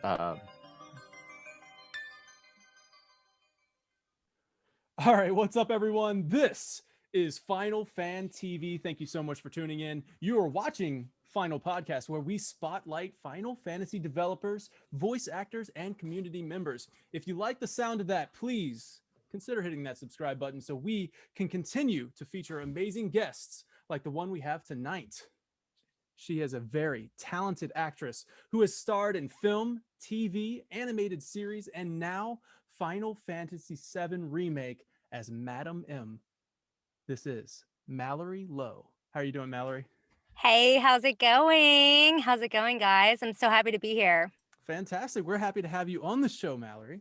All right, what's up, everyone? This is Final Fan TV. Thank you so much for tuning in. You are watching Final Podcast, where we spotlight Final Fantasy developers, voice actors, and community members. If you like the sound of that, please consider hitting that subscribe button so we can continue to feature amazing guests like the one we have tonight. She is a very talented actress who has starred in film, TV, animated series, and now Final Fantasy VII Remake as Madam M. This is Mallory Lowe. How are you doing, Mallory? Hey, how's it going? How's it going, guys? I'm so happy to be here. Fantastic. We're happy to have you on the show, Mallory.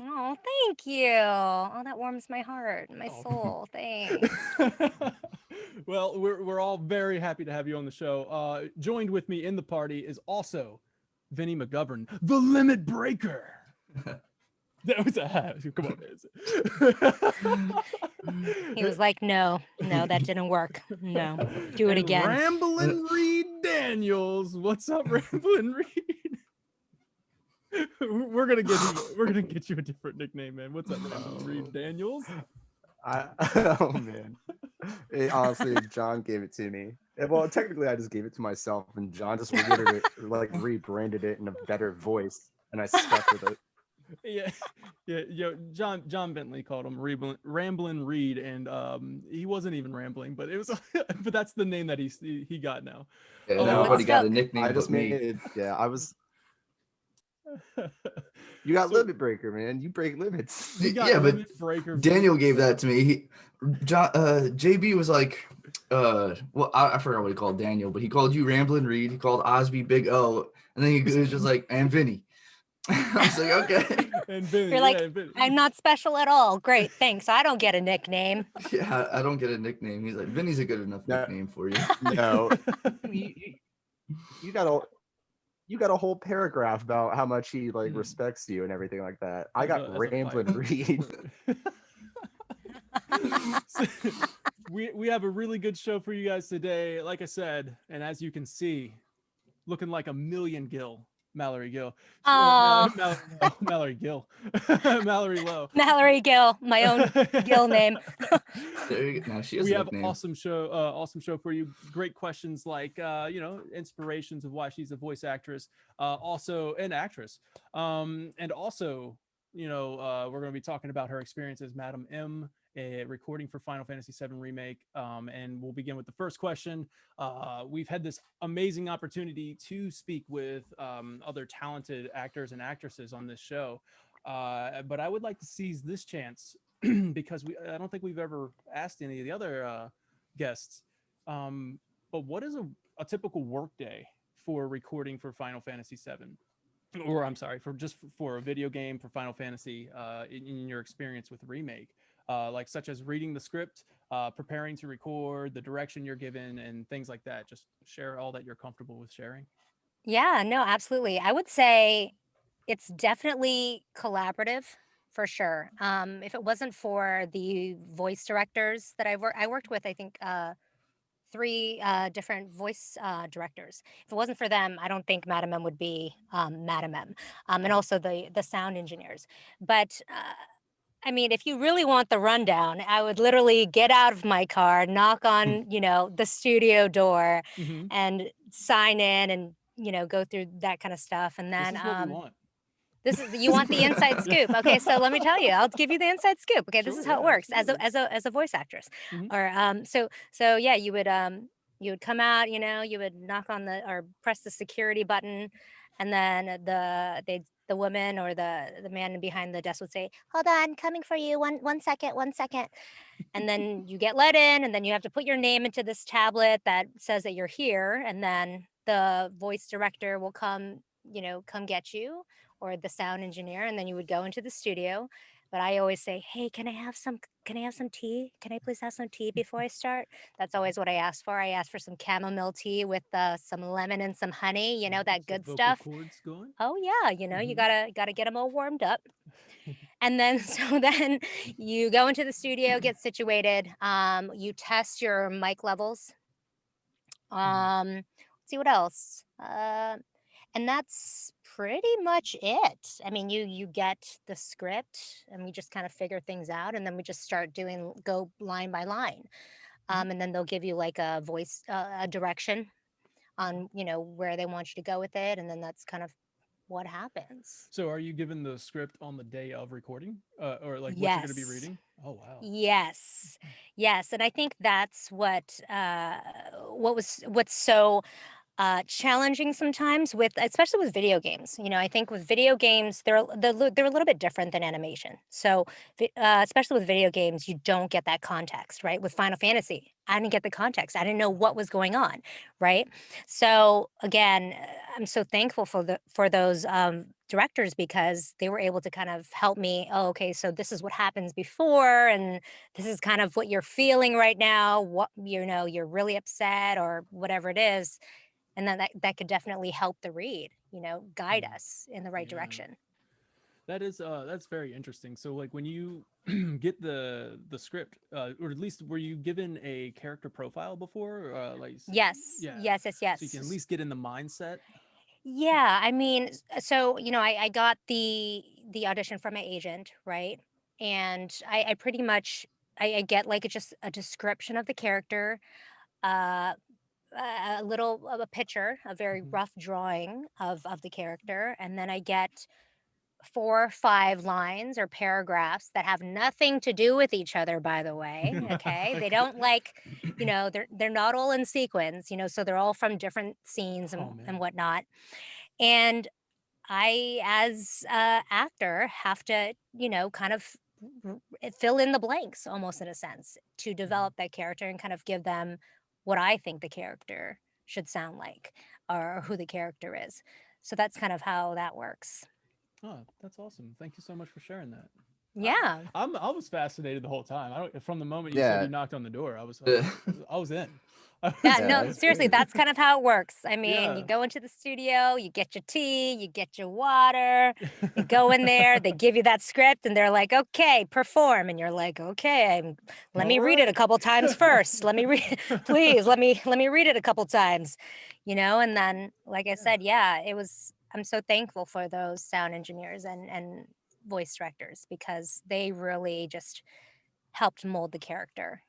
Oh, thank you. Oh, that warms my heart, my soul. Thanks. Well, we're all very happy to have you on the show. Joined with me in the party is also Vinny McGovern, the Limit Breaker. That was come on. He was like, no, that didn't work. No, do it again. Ramblin' Reed Daniels. What's up, Ramblin' Reed? We're gonna get you a different nickname, man. What's up, Ramblin' Reed Daniels? Oh man. Honestly, John gave it to me. Well, technically I just gave it to myself, and John just rebranded it in a better voice, and I stuck with it. Yeah. John Bentley called him Ramblin' Reed, and he wasn't even rambling, but it was. But that's the name that he got now. Yeah, nobody got a nickname. I just made it. Yeah, I was. You got Limit Breaker, man. You break limits. Yeah, but Breaker. Daniel gave that to me. JB was like, well, I forgot what he called Daniel, but he called you Ramblin' Reed. He called Osby Big O, and then he was just like, and Vinny. I was like, okay. And Vinny, you're like, Vinny. I'm not special at all. Great, thanks. I don't get a nickname. Yeah, I don't get a nickname. He's like, Vinny's a good enough nickname for you. No, you got a whole paragraph about how much he respects you and everything like that. I got Ramblin' Reed. We have a really good show for you guys today. Like I said, and as you can see, looking like a million Gill. Mallory Gill. Mallory Gill. Mallory Lowe. Mallory Gill, my own Gill name. We have awesome show for you. Great questions like inspirations of why she's a voice actress, also an actress. And also, we're going to be talking about her experience as Madam M, recording for Final Fantasy VII Remake. And we'll begin with the first question. We've had this amazing opportunity to speak with other talented actors and actresses on this show. But I would like to seize this chance because I don't think we've ever asked any of the other guests. But what is a typical work day for recording for Final Fantasy VII? Or I'm sorry, for a video game, for Final Fantasy, in your experience with Remake? Such as reading the script, preparing to record, the direction you're given, and things like that. Just share all that you're comfortable with sharing. Yeah, no, absolutely. I would say it's definitely collaborative for sure. If it wasn't for the voice directors that I worked with, I think 3 different voice directors. If it wasn't for them, I don't think Madam M would be Madam M, and also the sound engineers. But I mean, if you really want the rundown, I would literally get out of my car, knock on, the studio door, and sign in, and go through that kind of stuff. And then this is what we want. You want the inside scoop. Okay, so let me tell you, I'll give you the inside scoop. Okay, Sure, this is how it works absolutely. as a voice actress. Or so yeah, you would come out, you would knock on or press the security button, and then the woman or the man behind the desk would say, "Hold on, coming for you. One second. And then you get let in, and then you have to put your name into this tablet that says that you're here, and then the voice director will come get you, or the sound engineer, and then you would go into the studio. But I always say, "Hey, can I have some tea? Can I please have some tea before I start?" That's always what I ask for. I ask for some chamomile tea with some lemon and some honey, that good stuff. Cords going? Oh yeah, you gotta get them all warmed up. And then so then you go into the studio, get situated. You test your mic levels. Let's see what else. And that's pretty much it. I mean, you get the script and we just kind of figure things out, and then we just start go line by line. And then they'll give you like a voice, a direction on, where they want you to go with it. And then that's kind of what happens. So are you given the script on the day of recording, or like what you're going to be Yes. reading? Oh, wow. Yes. Yes. And I think that's what's so challenging sometimes especially with video games. I think with video games, they're a little bit different than animation. So, especially with video games, you don't get that context, right? With Final Fantasy, I didn't get the context. I didn't know what was going on, right? So again, I'm so thankful for those directors, because they were able to kind of help me. Oh, okay, so this is what happens before, and this is kind of what you're feeling right now. What you're really upset or whatever it is, and then that could definitely help the read, guide us in the right direction. That's very interesting. So like when you get the script, or at least were you given a character profile before? Yes. Yeah. Yes. So you can at least get in the mindset. Yeah, I mean, so I got the audition from my agent, right? And I pretty much I get like just a description of the character, uh, a little of a picture, a very rough drawing of the character, and then I get 4 or 5 lines or paragraphs that have nothing to do with each other, by the way. Okay, they don't they're not all in sequence, so they're all from different scenes and whatnot. And I, as a actor, have to, kind of fill in the blanks, almost in a sense, to develop that character and kind of give them what I think the character should sound like, or who the character is. So that's kind of how that works. Oh, that's awesome. Thank you so much for sharing that. Yeah. I was fascinated the whole time. From the moment you said you knocked on the door, I was in. Yeah, no, seriously, that's kind of how it works. I mean, Yeah. you go into the studio, you get your tea, you get your water, you go in there, they give you that script, and they're like, okay, perform. And you're like, okay, let me read it a couple times first. Let me read, please, let me read it a couple times, and then, like I said, I'm so thankful for those sound engineers and voice directors, because they really just helped mold the character.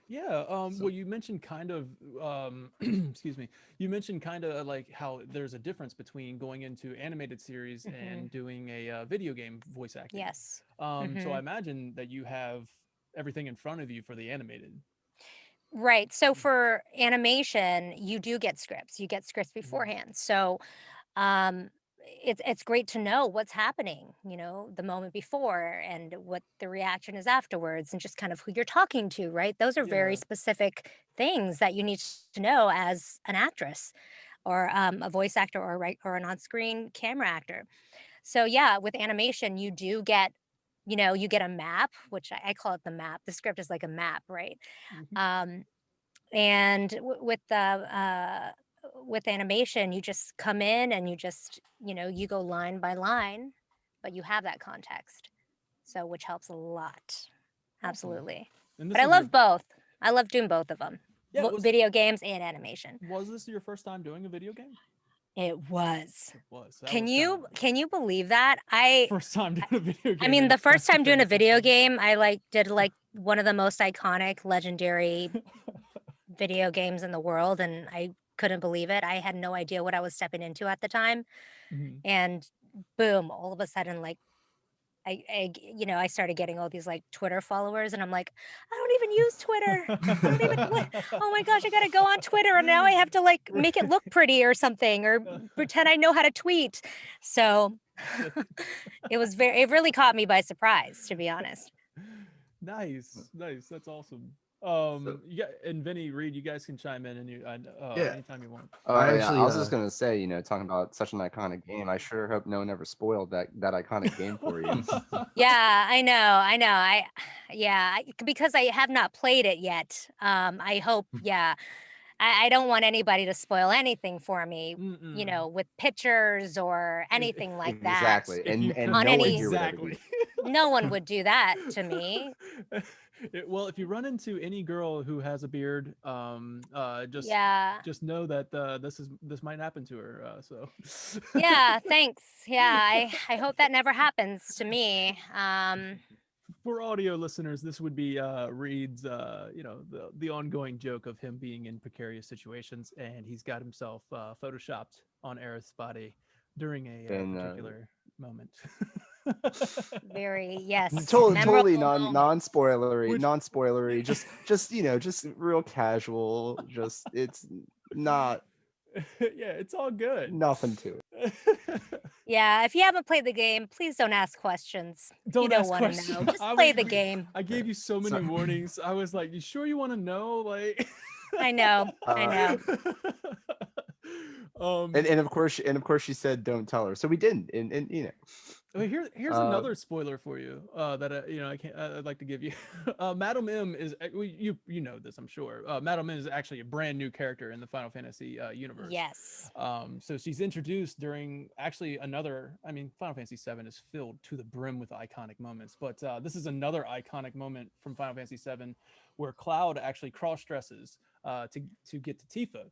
Yeah. Well, you mentioned kind of, excuse me. You mentioned kind of like how there's a difference between going into animated series and doing a video game voice acting. Yes. So I imagine that you have everything in front of you for the animated. Right. So for animation, you do get scripts. You get scripts beforehand. So um it's great to know what's happening, the moment before, and what the reaction is afterwards, and just kind of who you're talking to, right? Those are very specific things that you need to know as an actress, or a voice actor, or an on-screen camera actor. So yeah, with animation, you do get, you get a map, which I call it the map. The script is like a map, right? And with animation, you just come in and you just, you go line by line, but you have that context. So, which helps a lot. Absolutely. But I love both. I love doing both of them. Yeah, video games and animation. Was this your first time doing a video game? It was. It was. Can you believe that? First time doing a video game. I mean, the first time doing a video game, I did one of the most iconic, legendary video games in the world, and I couldn't believe it. I had no idea what I was stepping into at the time. And boom, all of a sudden, I started getting all these Twitter followers, and I'm like, I don't even use Twitter. Oh my gosh, I gotta go on Twitter, and now I have to make it look pretty or something, or pretend I know how to tweet. So it really caught me by surprise, to be honest. Nice. That's awesome. And Vinny, Reed, you guys can chime in anytime you want. I was just gonna say, talking about such an iconic game, I sure hope no one ever spoiled that iconic game for you. Yeah, I know. Because I have not played it yet. I hope, I don't want anybody to spoil anything for me, with pictures or anything like that. Exactly. And no one here would ever do. No one would do that to me. Well, if you run into any girl who has a beard, just know that this might happen to her. So Yeah, thanks. Yeah, I hope that never happens to me. For audio listeners, this would be Reed's, the ongoing joke of him being in precarious situations, and he's got himself photoshopped on Aerith's body during a particular moment. Very, yes. Totally memorable moment. non-spoilery. Just real casual. Just it's not. Yeah, it's all good. Nothing to it. Yeah, if you haven't played the game, please don't ask questions. Don't you ask want to questions. know. Just play the game. I gave you so many warnings. I was like, "You sure you want to know?" Like, I know. And of course she said don't tell her, so we didn't. And Well, here's another spoiler for you that I'd like to give you. Madam M is you know this, I'm sure. Madam M is actually a brand new character in the Final Fantasy universe. Yes. So she's introduced during actually Final Fantasy VII is filled to the brim with iconic moments, but this is another iconic moment from Final Fantasy VII where Cloud actually cross-dresses to get to Tifa.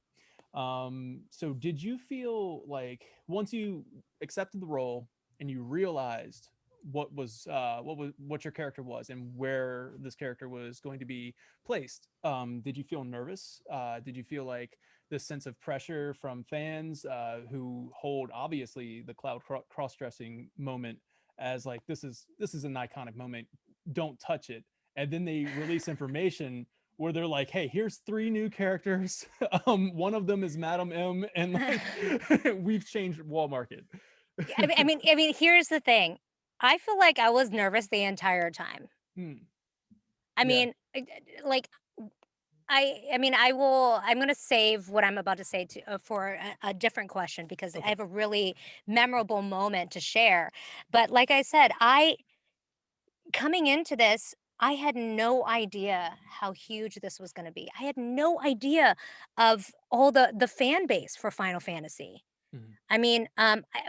So did you feel like once you accepted the role and you realized what your character was and where this character was going to be placed, did you feel nervous? Did you feel like this sense of pressure from fans who hold obviously the Cloud cross-dressing moment as like this is an iconic moment, don't touch it, and then they release information where they're like, hey, here's 3 new characters, one of them is Madam M, and like we've changed Wall Market. I mean, here's the thing. I feel like I was nervous the entire time. I'm going to save what I'm about to say for a different question, because I have a really memorable moment to share. But like I said, coming into this, I had no idea how huge this was going to be. I had no idea of all the fan base for Final Fantasy. I mean,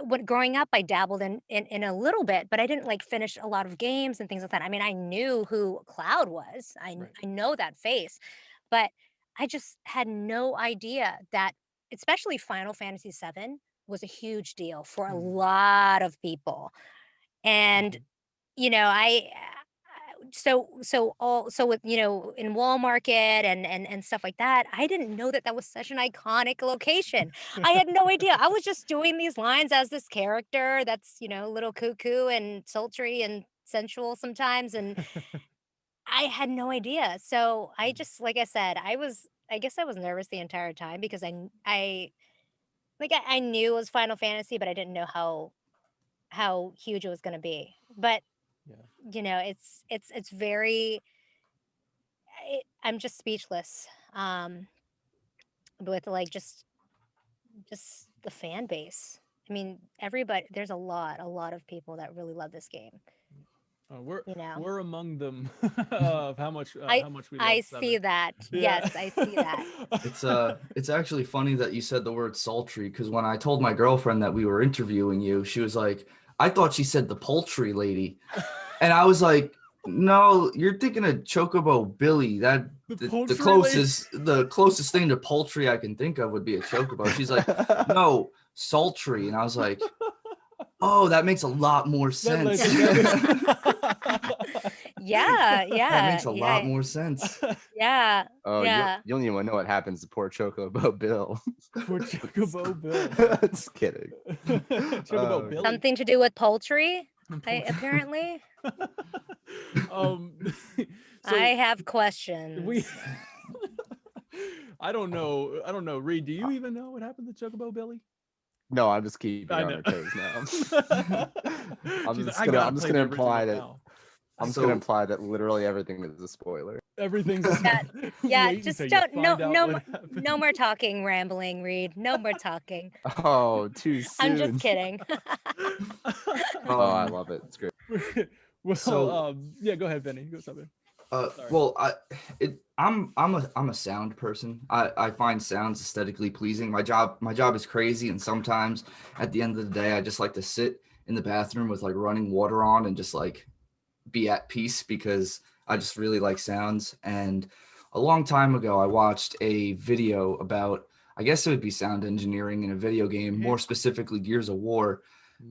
when growing up, I dabbled in a little bit, but I didn't like finish a lot of games and things like that. I mean, I knew who Cloud was. I know that face, but I just had no idea that, especially Final Fantasy VII, was a huge deal for a lot of people. And so with in Wall Market and stuff like that, I didn't know that was such an iconic location. I had no idea. I was just doing these lines as this character that's a little cuckoo and sultry and sensual sometimes, and I had no idea. So I just, like I said, I guess I was nervous the entire time, because I knew it was Final Fantasy, but I didn't know how huge it was going to be. But it's very, I'm just speechless with like just the fan base. I mean, everybody, there's a lot of people that really love this game. We're among them of how much we love I see that. Yeah. Yes, I see that. It's actually funny that you said the word sultry, because when I told my girlfriend that we were interviewing you, she was like, I thought she said the poultry lady. And I was like, no, you're thinking of Chocobo Billy. That the closest thing to poultry I can think of would be a Chocobo. She's like, no, sultry. And I was like, oh, that makes a lot more sense. Yeah. That makes a lot more sense. Yeah. Oh, yeah. you don't even want to know what happens to poor Chocobo Bill. Poor Chocobo Bill. Just kidding. Chocobo Billy. Something to do with poultry, apparently. So I have questions. I don't know. Reed, do you even know what happened to Chocobo Billy? No, I'm just keeping on our toes now. I'm just gonna imply that. I'm just gonna imply that literally everything is a spoiler. Everything's just don't no more talking, rambling, Reed. No more talking. Oh, too soon. I'm just kidding. Oh, I love it. It's great. Well, yeah, go ahead, Benny. Go something. Well, I'm a sound person. I find sounds aesthetically pleasing. My job is crazy, and sometimes at the end of the day, I just like to sit in the bathroom with like running water on and just like be at peace, because I just really like sounds. And a long time ago, I watched a video about, I guess it would be sound engineering in a video game, more specifically Gears of War.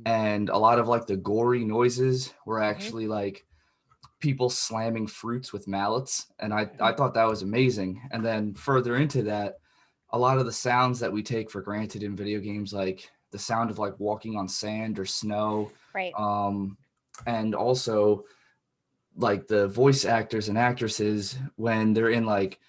And a lot of like the gory noises were actually like people slamming fruits with mallets. And I thought that was amazing. And then further into that, a lot of the sounds that we take for granted in video games, like the sound of like walking on sand or snow. Right. And also like the voice actors and actresses when they're in like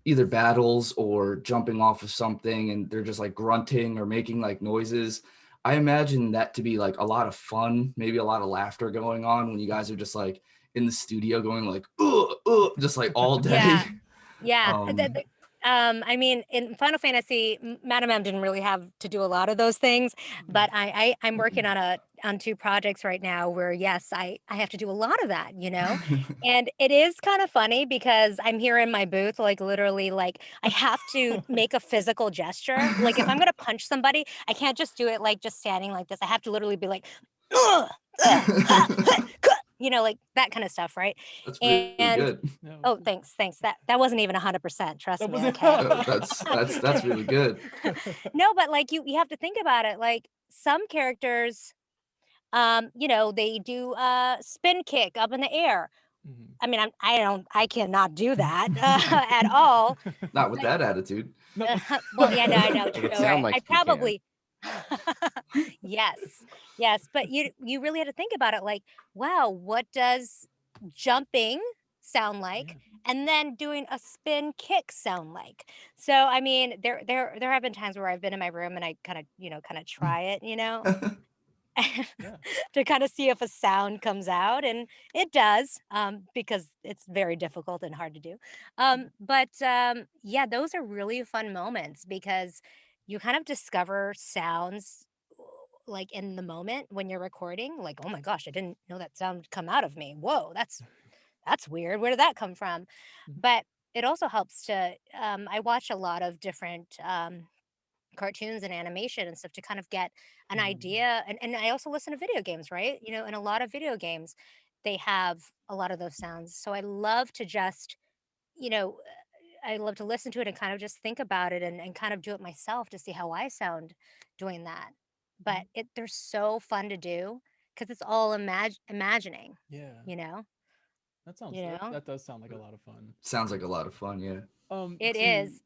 either battles or jumping off of something and they're just like grunting or making like noises. I imagine that to be like a lot of fun, maybe a lot of laughter going on when you guys are just like in the studio going like, just like all day. Yeah. I mean, in Final Fantasy, Madame M didn't really have to do a lot of those things, but I'm working on 2 projects right now where, yes, I have to do a lot of that, you know, and it is kind of funny because I'm here in my booth, like literally, like I have to make a physical gesture. Like if I'm going to punch somebody, I can't just do it like just standing like this. I have to literally be like, you know, like that kind of stuff, right? That's really good. Oh, thanks. That wasn't even 100%. Trust me. Okay. That's really good. No, but like you have to think about it. Like some characters, you know, they do spin kick up in the air. I mean, I cannot do that at all. Not with that attitude. Well, yeah, no, I know. True. Sound like I probably. Yes, but you really had to think about it. Like, wow, what does jumping sound like, and then doing a spin kick sound like? So, I mean, there have been times where I've been in my room and I kind of try it, you know, to kind of see if a sound comes out, and it does, because it's very difficult and hard to do. But yeah, those are really fun moments because you kind of discover sounds like in the moment when you're recording, like, oh my gosh, I didn't know that sound would come out of me. Whoa, that's weird. Where did that come from? But it also helps to I watch a lot of different cartoons and animation and stuff to kind of get an idea, and I also listen to video games, right? You know, in a lot of video games they have a lot of those sounds. So I love to just, you know, I love to listen to it and kind of just think about it, and kind of do it myself to see how I sound doing that. But they're so fun to do because it's all imagining. Yeah. You know? That does sound like a lot of fun. Sounds like a lot of fun, yeah. It is.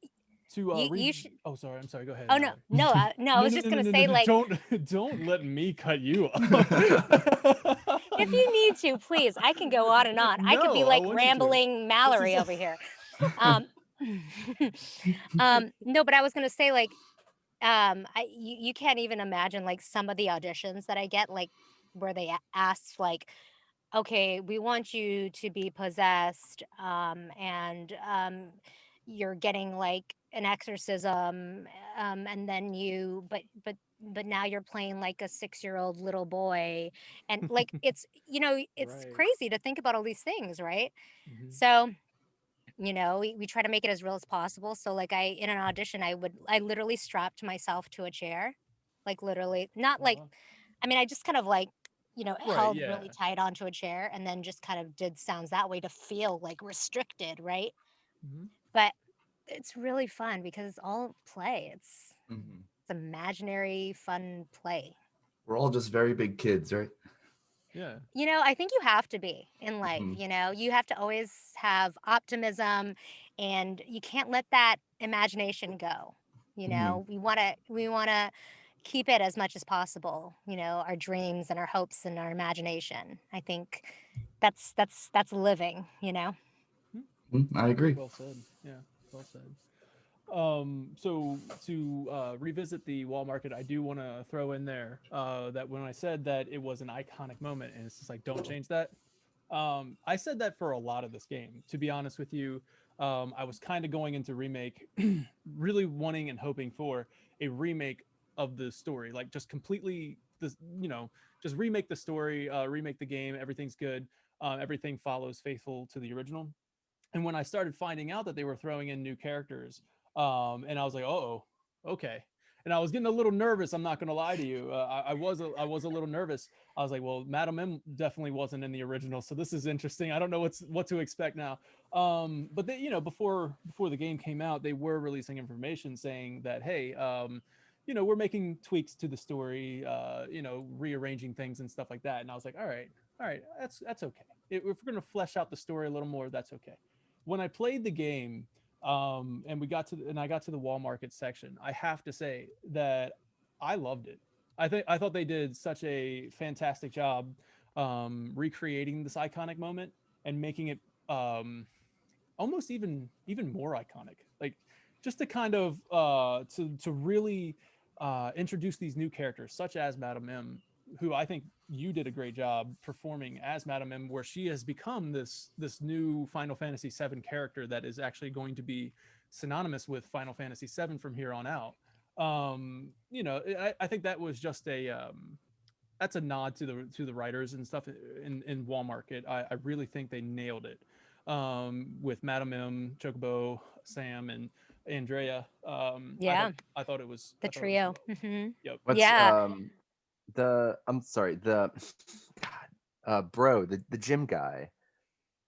You should. Oh, sorry. I'm sorry. Go ahead. Oh no. I was just gonna say, like, don't let me cut you off. If you need to, please. I can go on and on. I could be like rambling Mallory over here. No, but I was gonna say, like, you can't even imagine like some of the auditions that I get, like where they ask, like, okay, we want you to be possessed, and you're getting like an exorcism, and then but now you're playing like a 6-year-old little boy, and like it's, you know, it's crazy to think about all these things, right? So, you know, we try to make it as real as possible. So like in an audition, I literally strapped myself to a chair, like literally, not like, I mean, I just kind of like, you know, held really tight onto a chair and then just kind of did sounds that way to feel like restricted, right? But it's really fun because it's all play. It's imaginary fun play. We're all just very big kids, right? Yeah. You know, I think you have to be in life, you know, you have to always have optimism, and you can't let that imagination go. You know, we want to keep it as much as possible, you know, our dreams and our hopes and our imagination. I think that's living, you know. I agree. Well said. Yeah, well said. So to revisit the wall market, I do want to throw in there that when I said that it was an iconic moment, and it's just like, don't change that. I said that for a lot of this game, to be honest with you. I was kind of going into remake, really wanting and hoping for a remake of the story, like just completely this, you know, just remake the story, remake the game. Everything's good. Everything follows faithful to the original. And when I started finding out that they were throwing in new characters, and I was like, oh, okay. And I was getting a little nervous. I'm not going to lie to you. I was a little nervous. I was like, well, Madam M definitely wasn't in the original, so this is interesting. I don't know what to expect now. But they, before the game came out, they were releasing information saying that, hey, we're making tweaks to the story, rearranging things and stuff like that. And I was like, all right, that's okay. If we're going to flesh out the story a little more, that's okay. When I played the game, and I got to the wall market section, I have to say that I loved it. I thought they did such a fantastic job recreating this iconic moment and making it almost even more iconic. Like, just to kind of to really introduce these new characters such as Madam M, who I think you did a great job performing as Madam M, where she has become this new Final Fantasy VII character that is actually going to be synonymous with Final Fantasy VII from here on out. I think that was just that's a nod to the writers and stuff in Wall Market. I really think they nailed it with Madam M, Chocobo, Sam, and Andrea. I thought it was the trio. Yep. I'm sorry, bro, the gym guy.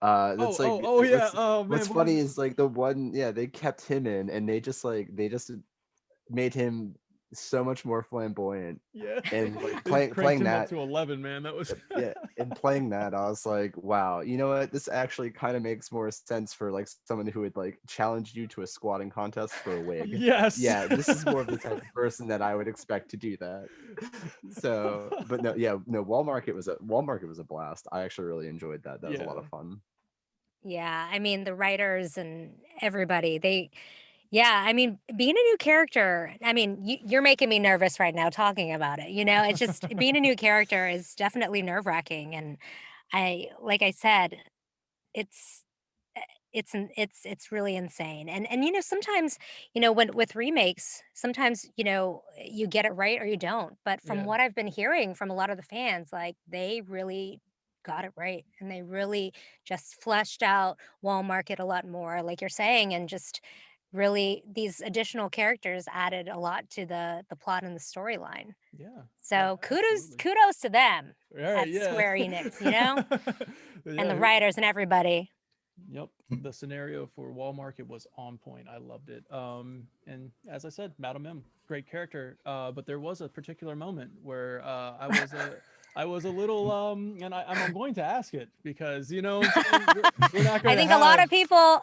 That's what's funny is like the one, they kept him in, and they just made him so much more flamboyant. Yeah. And like playing that up to 11, man. That was and playing that, I was like, wow, you know what? This actually kind of makes more sense for like someone who would like challenge you to a squatting contest for a wig. Yes. Yeah, this is more of the type of person that I would expect to do that. So, but no, Wall Market was a blast. I actually really enjoyed that. That was a lot of fun. Yeah, I mean, the writers and everybody, I mean, being a new character, I mean, you're making me nervous right now talking about it. It's just being a new character is definitely nerve-wracking. And like I said, it's really insane. And sometimes, when with remakes, sometimes, you get it right or you don't. But from what I've been hearing from a lot of the fans, like, they really got it right, and they really just fleshed out Wall Market a lot more, like you're saying, and just really these additional characters added a lot to the plot and the storyline. So kudos to them at Square Enix, and the writers and everybody. Yep, the scenario for Wall Market was on point. I loved it. And as I said, Madam M, great character. But there was a particular moment where I was a little and I'm going to ask it because we're not going to I think a lot of people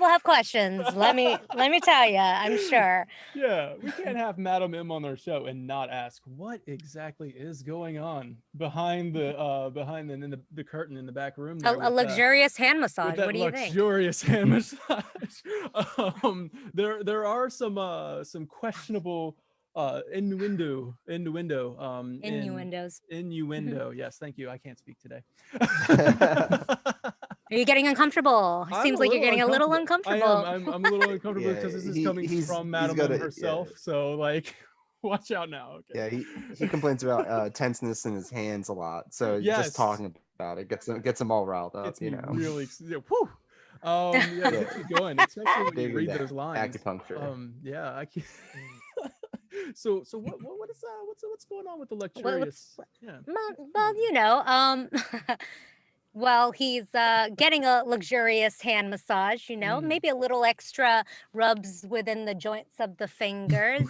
have questions. Let me tell you, I'm sure. Yeah, we can't have Madam M on our show and not ask what exactly is going on behind the curtain in the back room there. A luxurious hand massage. What do you think? Luxurious hand massage. There are some questionable innuendo. Innuendo. Yes, thank you. I can't speak today. Are you getting uncomfortable? Seems like you're getting a little uncomfortable. I'm a little uncomfortable because this is coming from Madam M herself. So like, watch out now. Okay. Yeah, he complains about tenseness in his hands a lot. So just talking about it gets him all riled up. Really. Whew. Keep going, especially when you read those lines. Acupuncture. I can't. So what is what's going on with the luxurious? Well, well, he's getting a luxurious hand massage, maybe a little extra rubs within the joints of the fingers,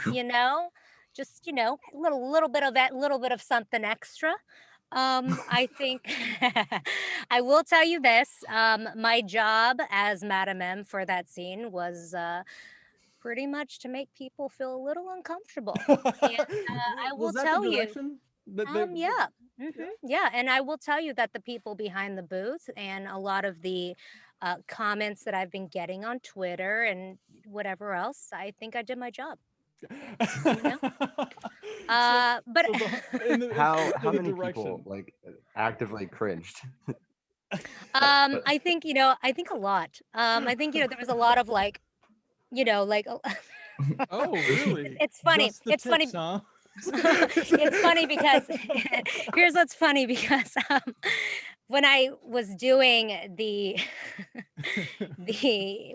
just a little bit of that, little bit of something extra. I think I will tell you this, my job as Madam M for that scene was pretty much to make people feel a little uncomfortable. And I will tell you, and I will tell you that the people behind the booth and a lot of the comments that I've been getting on Twitter and whatever else, I think I did my job. But how many people like actively cringed? I think a lot. I think there was a lot of like oh really? It's funny. It's funny. Huh? It's funny because here's what's funny because when I was doing the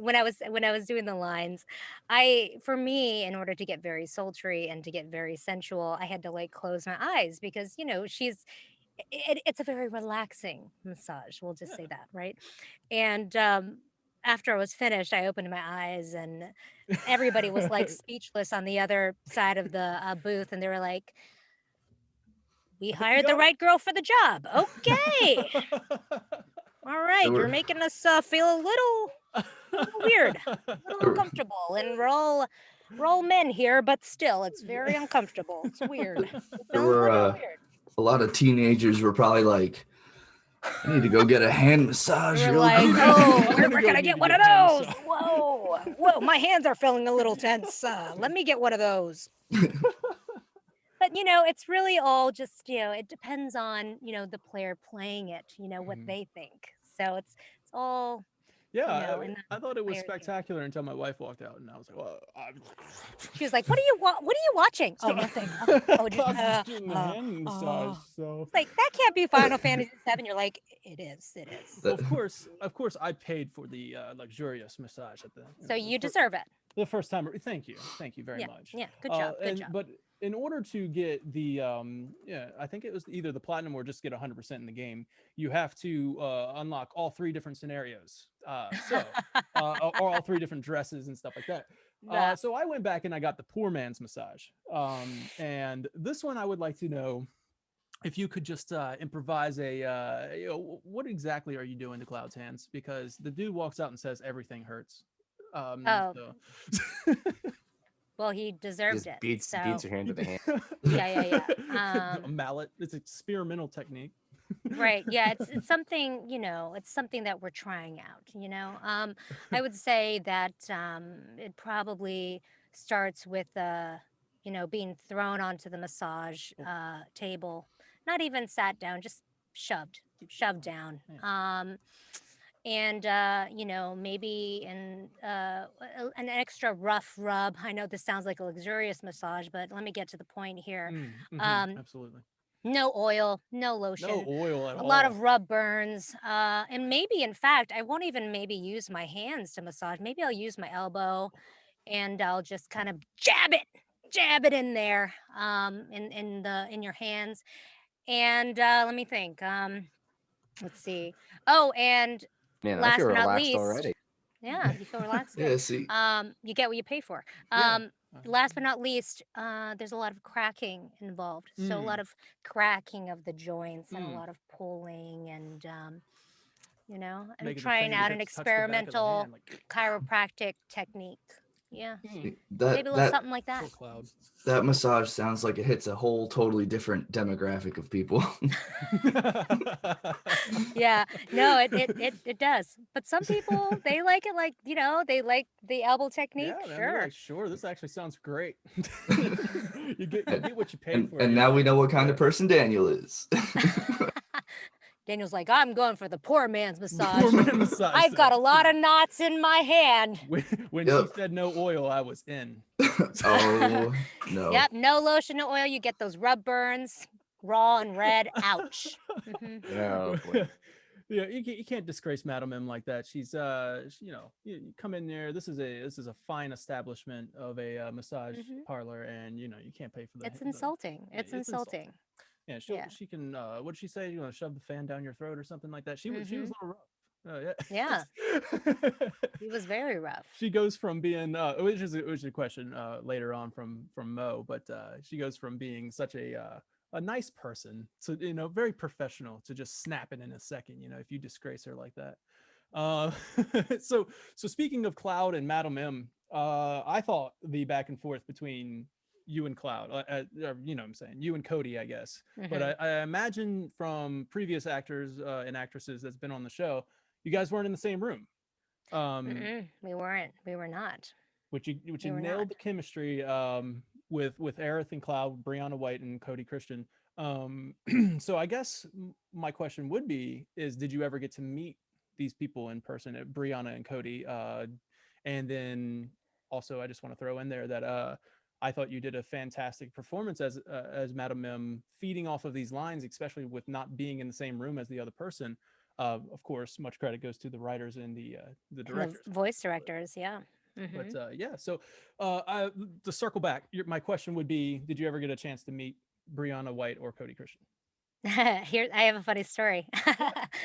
when I was doing the lines, for me, in order to get very sultry and to get very sensual, I had to like close my eyes because it's a very relaxing massage. We'll just say that, right? And after I was finished, I opened my eyes and everybody was like speechless on the other side of the booth, and they were like, "We hired the right girl for the job." Okay. All right, you're making us feel a little weird, a little uncomfortable, and we're all men here, but still, it's very uncomfortable. It's weird. There were a lot of teenagers were probably like, "I need to go get a hand massage." We're real like, quick." "Oh, where can I get one of those? Whoa, my hands are feeling a little tense. Let me get one of those." But it's really all just it depends on the player playing it, what they think. So it's all yeah. I thought it was spectacular until my wife walked out, and I was like, "Well," she was like, "What are you watching?" "Oh, nothing." Just doing the hand massage. So it's like, that can't be Final Fantasy VII. You're like, it is. Well, of course, I paid for the luxurious massage at the. So you deserve it. The first time. Thank you very much. Yeah, good job. But in order to get the I think it was either the platinum or just get 100% in the game, you have to unlock all 3 different scenarios. Or all 3 different dresses and stuff like that. So I went back and I got the poor man's massage. And this one I would like to know if you could just improvise what exactly are you doing to Cloud's hands? Because the dude walks out and says everything hurts. Well, he deserved it. Beats her hand to the hand. Yeah. A mallet. It's experimental technique. Right. Yeah. It's something, it's something that we're trying out, I would say that it probably starts with, being thrown onto the massage table, not even sat down, just shoved down. And maybe an extra rough rub. I know this sounds like a luxurious massage, but let me get to the point here. Absolutely. No oil, no lotion, no oil at all. A lot of rub burns, and maybe, in fact, I won't even maybe use my hands to massage. Maybe I'll use my elbow, and I'll just kind of jab it in there, in your hands. And let me think. Let's see. Oh, and Man, last I feel but not relaxed least, already. yeah, you feel relaxed. Yeah, see. You get what you pay for. Last but not least, there's a lot of cracking involved. So a lot of cracking of the joints and a lot of pulling and and trying out an experimental chiropractic technique. Yeah. Maybe a little something like that. That massage sounds like it hits a whole totally different demographic of people. Yeah, no, it does. But some people, they like it, like, they like the elbow technique. Yeah, sure. Like, sure, this actually sounds great. you get what you pay for. And now we know what kind of person Daniel is. Daniel's like, I'm going for the poor man's massage. I've got a lot of knots in my hand. When she said no oil, I was in. Oh, no. Yep, no lotion, no oil. You get those rub burns, raw and red. Ouch. Oh, boy. Yeah, you can't disgrace Madam M like that. She's you come in there. This is a fine establishment of a massage parlor, and you can't pay for that. It's insulting. It's insulting. Yeah, she can. What did she say? You want to shove the fan down your throat or something like that? She was a little rough. Yeah. He was very rough. She goes from being, which is a question later on from Mo, but she goes from being such a nice person to very professional to just snapping in a second. If you disgrace her like that. So speaking of Cloud and Madam M, I thought the back and forth between you and Cloud, what I'm saying, you and Cody, I guess. But I imagine from previous actors and actresses that's been on the show, you guys weren't in the same room. We weren't. We were not. Which you nailed the chemistry with Aerith and Cloud, Brianna White and Cody Christian. So I guess my question would be: did you ever get to meet these people in person, Brianna and Cody? And then also, I just want to throw in there that I thought you did a fantastic performance as Madam Mim, feeding off of these lines, especially with not being in the same room as the other person. Of course, much credit goes to the writers and the directors, the voice directors. Yeah. but yeah. So to circle back, my question would be: did you ever get a chance to meet Brianna White or Cody Christian? Here, I have a funny story.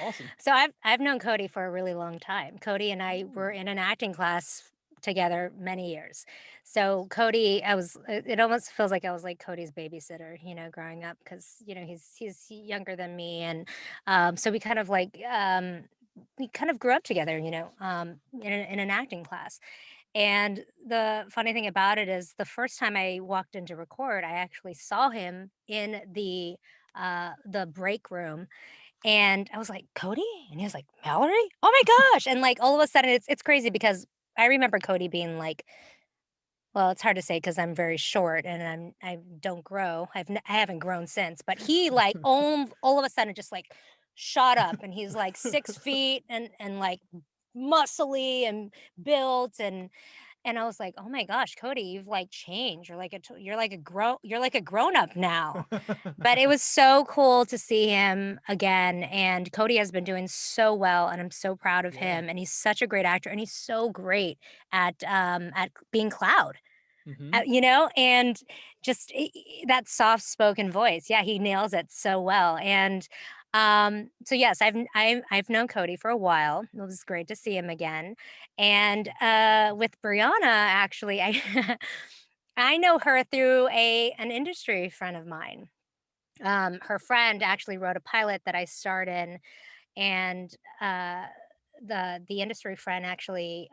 Awesome. So I've known Cody for a really long time. Cody and I were in an acting class together many years. So Cody, it almost feels like I was like Cody's babysitter, growing up, because he's younger than me, and so we kind of grew up together, in an acting class. And the funny thing about it is, the first time I walked in to record, I actually saw him in the break room, and I was like, Cody? And he was like, Mallory? Oh my gosh. And like all of a sudden, it's crazy, because I remember Cody being like, well, it's hard to say because I'm very short and I don't grow. I haven't grown since, but he like all of a sudden just like shot up, and he's like 6 feet and like muscly and built, and I was like, oh my gosh, Cody, you've like changed. You're like a grown up now. But it was so cool to see him again. And Cody has been doing so well, and I'm so proud of him. And he's such a great actor, and he's so great at being Cloud. And just that soft spoken voice. Yeah, he nails it so well. And so yes, I've known Cody for a while. It was great to see him again. And with Brianna, actually, I I know her through an industry friend of mine. Her friend actually wrote a pilot that I starred in, and uh, the industry friend actually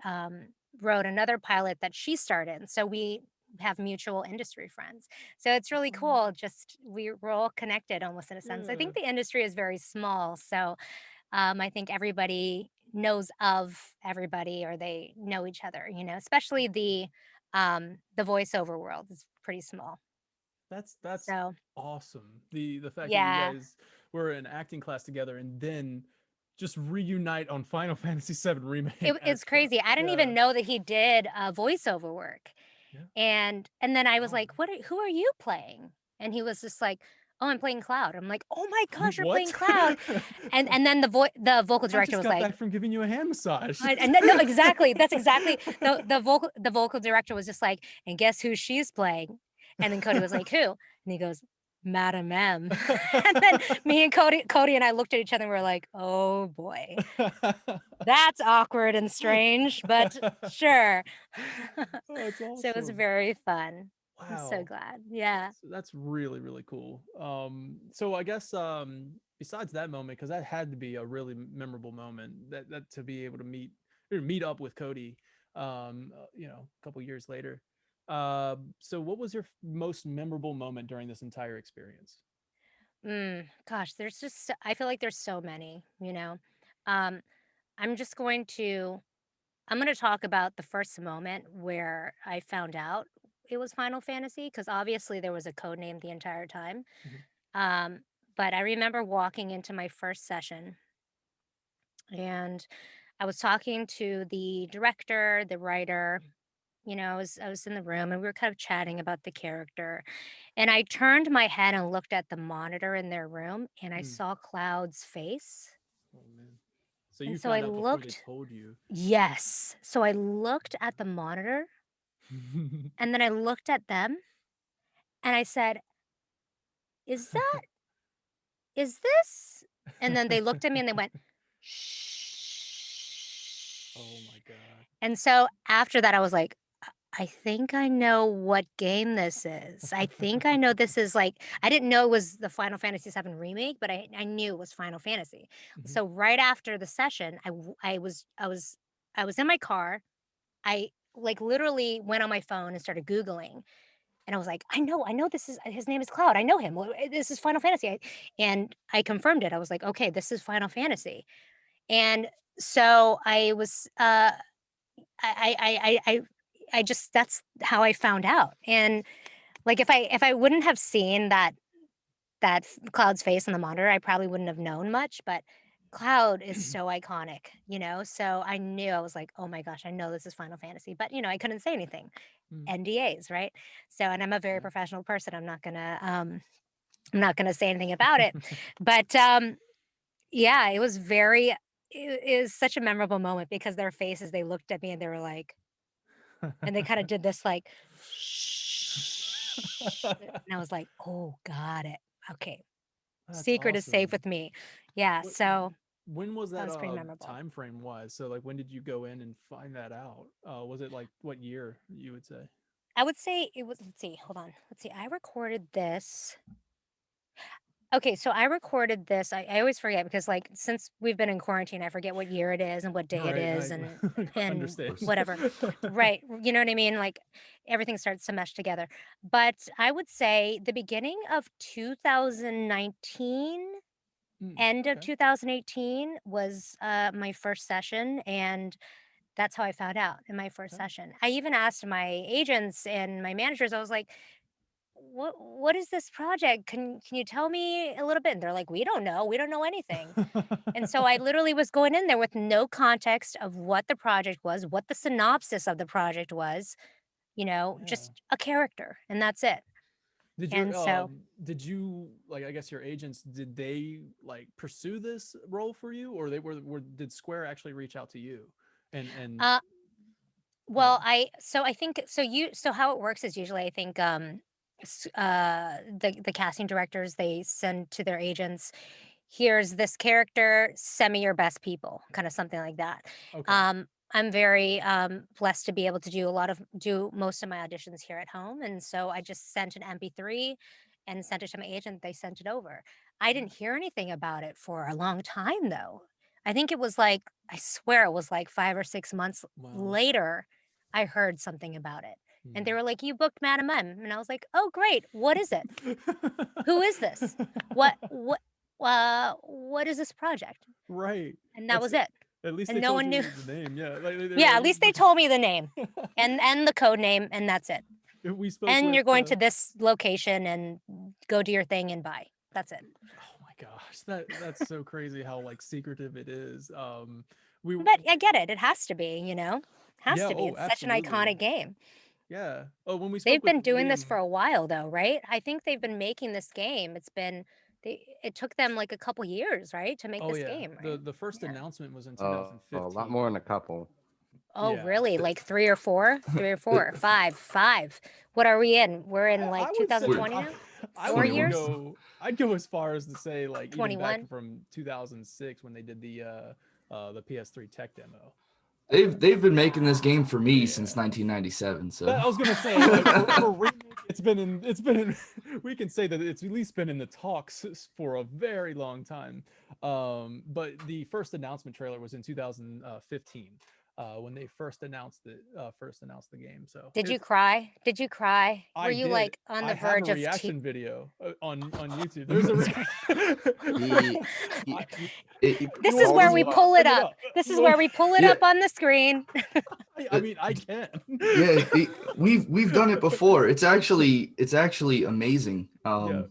wrote another pilot that she starred in. So we have mutual industry friends. So it's really cool. Just we're all connected almost in a sense. I think the industry is very small, so I think everybody knows of everybody, or they know each other. Especially the voiceover world is pretty small. That's So awesome. The fact that you yeah. guys were in acting class together and then just reunite on Final Fantasy VII Remake. It's crazy. I didn't even know that he did voiceover work. Yeah. And then I was like, who are you playing? And he was just like, oh, I'm playing Cloud. I'm like, oh my gosh, you're playing Cloud. And then the vocal director was like, back from giving you a hand massage. No, exactly. That's exactly the vocal director was just like, and guess who she's playing? And then Cody was like, who? And he goes, Madam M. And then me and Cody and I looked at each other and we were like, oh boy, that's awkward and strange, but sure. That's awesome. So it was very fun. Wow. I'm so glad. Yeah. That's really, really cool. So I guess besides that moment, because that had to be a really memorable moment, that to be able to meet up with Cody, a couple years later. So what was your most memorable moment during this entire experience? Gosh, I feel like there's so many, I'm going to talk about the first moment where I found out it was Final Fantasy, because obviously there was a code name the entire time. But I remember walking into my first session, and I was talking to the director, the writer. I was in the room, and we were kind of chatting about the character. And I turned my head and looked at the monitor in their room, and I saw Cloud's face. Oh man. So you found out before they told you. Yes. So I looked at the monitor and then I looked at them and I said, is this? And then they looked at me and they went, shh. Oh my God. And so after that, I was like, I think I know what game this is. I think I know this is like, I didn't know it was the Final Fantasy VII Remake, but I knew it was Final Fantasy. So right after the session, I was in my car. I like literally went on my phone and started Googling, and I was like, I know his name is Cloud. I know him. This is Final Fantasy. And I confirmed it. I was like, okay, this is Final Fantasy. And so I was, I just, that's how I found out. And like, if I wouldn't have seen that Cloud's face on the monitor, I probably wouldn't have known much, but Cloud is so iconic, so I knew. I was like, oh my gosh, I know this is Final Fantasy, but I couldn't say anything. NDAs, right? So, and I'm a very professional person. I'm not gonna say anything about it, but yeah, it was it was such a memorable moment because their faces, they looked at me and they were like, and they kind of did this like, shh, and I was like, oh, got it. Okay, That's secret is safe awesome. with me. Yeah, so When was that that was pretty memorable. time frame wise? So like when did you go in and find that out? Was it like what year you would say? I would say it was, let's see, hold on. Let's see. I recorded this. Okay, so I recorded this. I always forget because like since we've been in quarantine, I forget what year it is and what day it Right, is I and understand. whatever. Right. You know what I mean? Like everything starts to mesh together. But I would say the beginning of 2019, end of Okay. 2018 was my first session, and that's how I found out in my first session. I even asked my agents and my managers, I was like, what is this project? Can you tell me a little bit? And they're like, we don't know. We don't know anything. And so I literally was going in there with no context of what the project was, what the synopsis of the project was, just a character, and that's it. And so did you like, I guess your agents, did they like pursue this role for you, or they were did Square actually reach out to you? And well, I think so how it works is usually I think the casting directors, they send to their agents, here's this character, send me your best people, kind of something like that. okay. I'm very blessed to be able to do most of my auditions here at home, and so I just sent an MP3 and sent it to my agent. They sent it over. I didn't hear anything about it for a long time though. I think it was like, I swear it was like 5 or 6 months Wow. later I heard something about it. And they Hmm. were like, you booked Madam M. And I was like, oh, great. What is it? Who is this? What is this project? Right. And that That's was it. At least And they no told one knew. you the name. Yeah. Like they're Yeah, like, at least they told me the name and the code name, and that's it. we spoke And with you're going to this location and go do your thing and bye. That's it. oh my gosh, that's so crazy how like secretive it is. We But I get it. It has to be, Has Yeah, to be. oh, It's such an absolutely. iconic game. Yeah. Oh, when we They've spoke with been doing this Liam, for a while though, right? I think they've been making this game. It took them like a couple years, right, to make oh this yeah, game, right? the first Yeah. announcement was in A lot 2015. more than a couple. Oh, Yeah. really? Like three or four? Three or four? Five. What are we in? We're in I like would say 2020 I, now? I Four would 21. years? I'd go as far as to say like even back 21? from 2006 when they did the PS3 tech demo. They've been making this game for me since Yeah. 1997. So That, I was gonna say, like for remake, it's been in we can say that it's at least been in the talks for a very long time. But the first announcement trailer was in 2015, when they first announced the game. So Did you cry? Did you cry? Were I you did. like on I the have a verge of tears? reaction video on YouTube. There's a He, I, he, it, he This you is want called where me we you to up. pull it bring it up. up? This is You where want, we pull it yeah, up on the screen. I mean, I can. we've done it before. It's actually amazing. Yeah.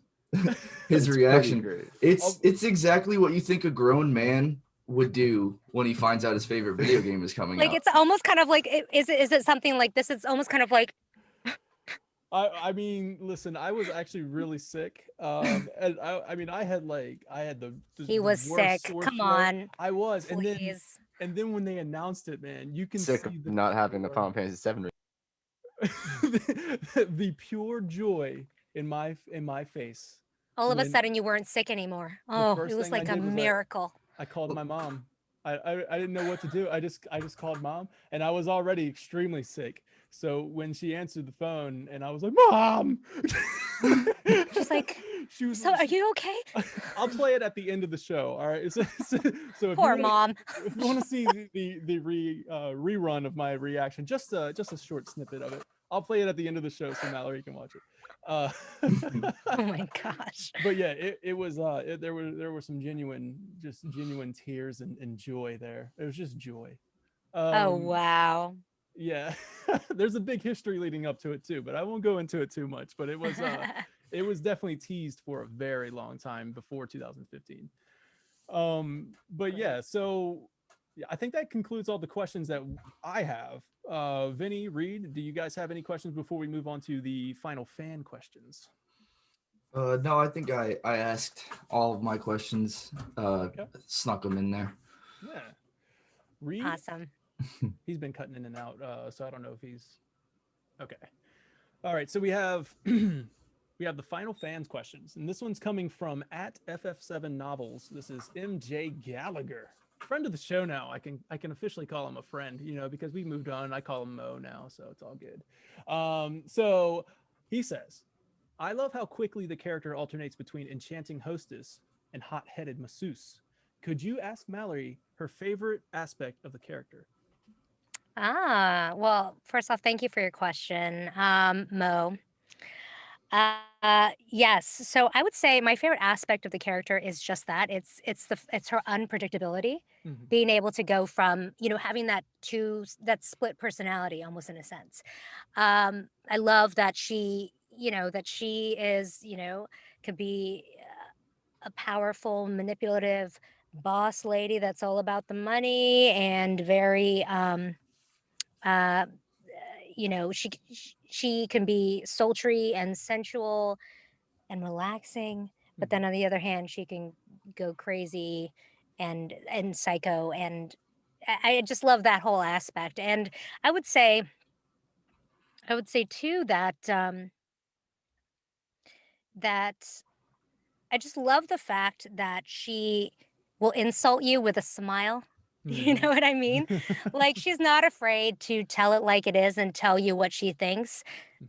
His It's pretty reaction. great. It's exactly what you think a grown man would do when he finds out his favorite video game is coming Like out. it's almost kind of like, is it something like this? It's almost kind of like, I mean, listen, I was actually really sick. And I mean, I had he the was worst sick. sore Come throat. on, I was, please. and then when they announced it, man, you can Sick of see the not having the pure, Final Fantasy VII. the pure joy in my face All of a when sudden you weren't sick anymore. the Oh, it first was thing I like a did was miracle. I called my mom. I didn't know what to do. I just called mom, and I was already extremely sick. So when she answered the phone and I was like, "Mom," She's like, she was. so are you okay? I'll play it at the end of the show. All right. So Poor mom. if you want to see the rerun of my reaction, just a short snippet of it, I'll play it at the end of the show so Mallory can watch it. Oh my gosh. But yeah, it was there were some genuine tears and joy there. It was just joy. Oh, Um, wow. yeah, there's a big history leading up to it too, but I won't go into it too much. But it was definitely teased for a very long time before 2015. But yeah, so Yeah, I think that concludes all the questions that I have. Vinny, Reed, do you guys have any questions before we move on to the final fan questions? No, I think I asked all of my questions, Okay. snuck them in there. Yeah. Reed? Awesome. He's been cutting in and out, so I don't know if he's okay. All right, so we have we have the final fans questions, and this one's coming from at FF7 Novels. This is MJ Gallagher, friend of the show now. I can officially call him a friend, you know, because we moved on. I call him Mo now, so it's all good. So he says, I love how quickly the character alternates between enchanting hostess and hot-headed masseuse. Could you ask Mallory her favorite aspect of the character? Well, first off, thank you for your question, Mo. Yes. So I would say my favorite aspect of the character is just that it's her unpredictability, being able to go from, you know, having that split personality almost in a sense. I love that she is, you know, could be a powerful, manipulative boss lady that's all about the money and very, you know, she can be sultry and sensual and relaxing, but then on the other hand, she can go crazy and psycho, and I just love that whole aspect. And I would say too that that I just love the fact that she will insult you with a smile. You know what I mean? Like, she's not afraid to tell it like it is and tell you what she thinks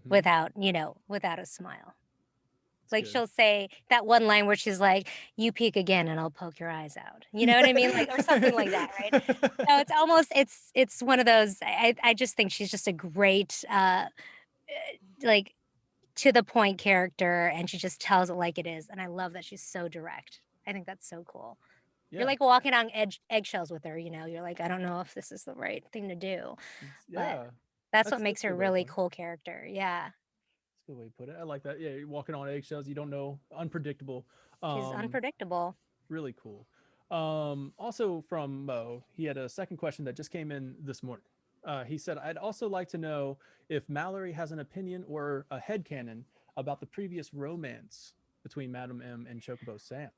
without a smile. Like, she'll say that one line where she's like, "You peek again and I'll poke your eyes out." You know what I mean? Like, or something like that, right? So it's almost, it's one of those, I just think she's just a great, like, to the point character, and she just tells it like it is. And I love that she's so direct. I think that's so cool. Yeah. You're like walking on eggshells with her, you know, you're like, I don't know if this is the right thing to do. Yeah. But that's what makes her a really cool character. Yeah. That's a good way to put it. I like that. Yeah, you're walking on eggshells. You don't know. Unpredictable. She's unpredictable. Really cool. Also from Mo, he had a second question that just came in this morning. He said, I'd also like to know if Mallory has an opinion or a headcanon about the previous romance between Madam M and Chocobo Sam.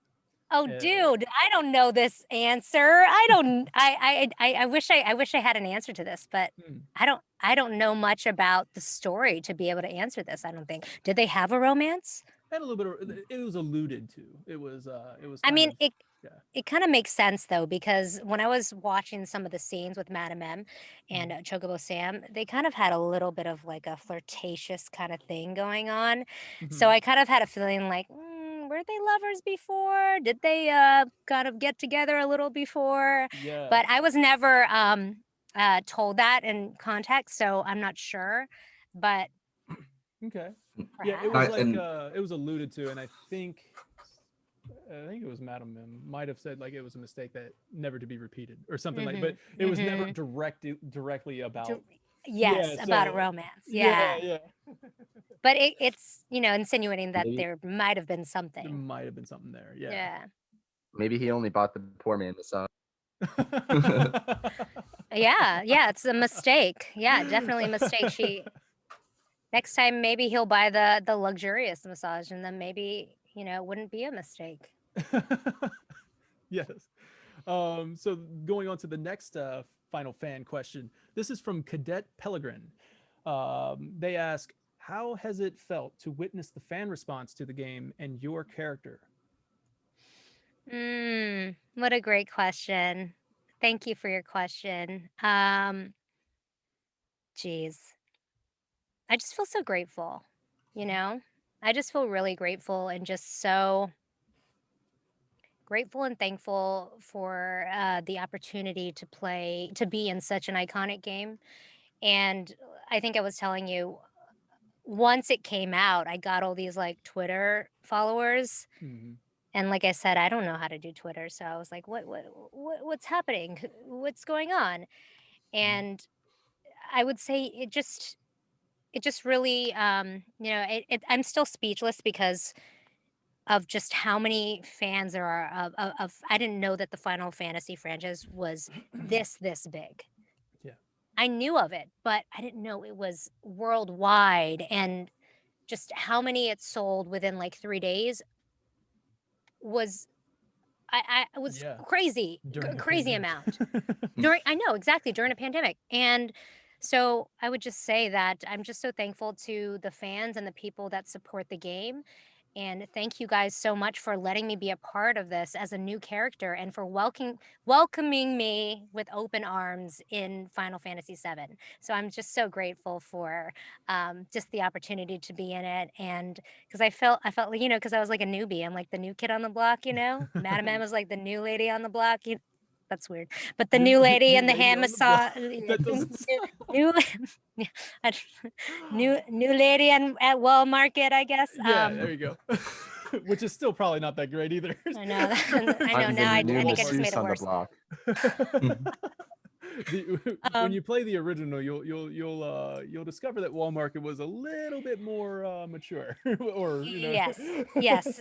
Oh, dude, I don't know this answer. I wish I had an answer to this, but I don't know much about the story to be able to answer this. I don't think. Did they have a romance? And a little bit of, it was alluded to. It was I mean, it kind of makes sense though, because when I was watching some of the scenes with Madam M and Chocobo Sam, they kind of had a little bit of like a flirtatious kind of thing going on. So I kind of had a feeling like, were they lovers before? Did they kind of get together a little before? Yeah. But I was never told that in context, so I'm not sure. But okay. Perhaps. Yeah, it was like it was alluded to, and I think it was Madam M might have said like it was a mistake that never to be repeated or something like. But it was never directly about. About a romance. Yeah. But it's, you know, insinuating that there might have been something. There might have been something there. Yeah. Yeah. Maybe he only bought the poor man massage. Yeah, it's a mistake. Yeah, definitely a mistake. Next time maybe he'll buy the luxurious massage, and then maybe, you know, it wouldn't be a mistake. Yes. So going on to the next final fan question. This is from Cadet Pellegrin. They ask, how has it felt to witness the fan response to the game and your character? What a great question. Thank you for your question. Geez. I just feel so grateful, you know? I just feel really grateful and just so grateful and thankful for the opportunity to be in such an iconic game. And I think I was telling you, once it came out, I got all these like Twitter followers. And like I said, I don't know how to do Twitter. So I was like, what's happening? What's going on? And I would say it just really, you know, I'm still speechless because of just how many fans there are of I didn't know that the Final Fantasy franchise was this big. Yeah. I knew of it, but I didn't know it was worldwide, and just how many it sold within like 3 days was I was Yeah. crazy, During a crazy pandemic. amount. I know, exactly, during a pandemic. And so I would just say that I'm just so thankful to the fans and the people that support the game. And thank you guys so much for letting me be a part of this as a new character, and for welcoming me with open arms in Final Fantasy VII. So I'm just so grateful for just the opportunity to be in it. And because I felt like, because I was like a newbie. I'm like the new kid on the block, Madam M was like the new lady on the block. That's weird. But the new lady and the hand massage. That doesn't New, new lady at Walmart, I guess. Yeah, there you go. Which is still probably not that great either. I know. I know. I'm Now I the new think I just made masseuse it on the worse. block. When you play the original, you'll discover that Walmart was a little bit more mature, or Yes.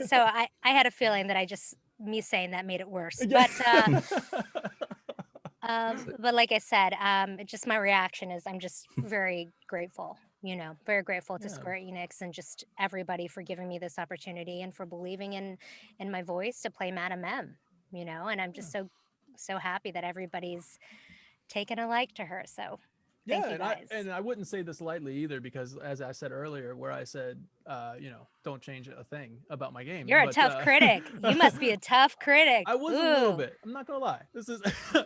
So I had a feeling that me saying that made it worse. Yeah. But like I said, just my reaction is I'm just very grateful. Very grateful to Square Enix and just everybody for giving me this opportunity and for believing in my voice to play Madam M. And I'm just so happy that everybody's taken a like to her. So thank you guys. And I wouldn't say this lightly either, because as I said earlier, where I said, don't change a thing about my game. You're a tough critic. You must be a tough critic. I was a little bit. I'm not gonna lie. This is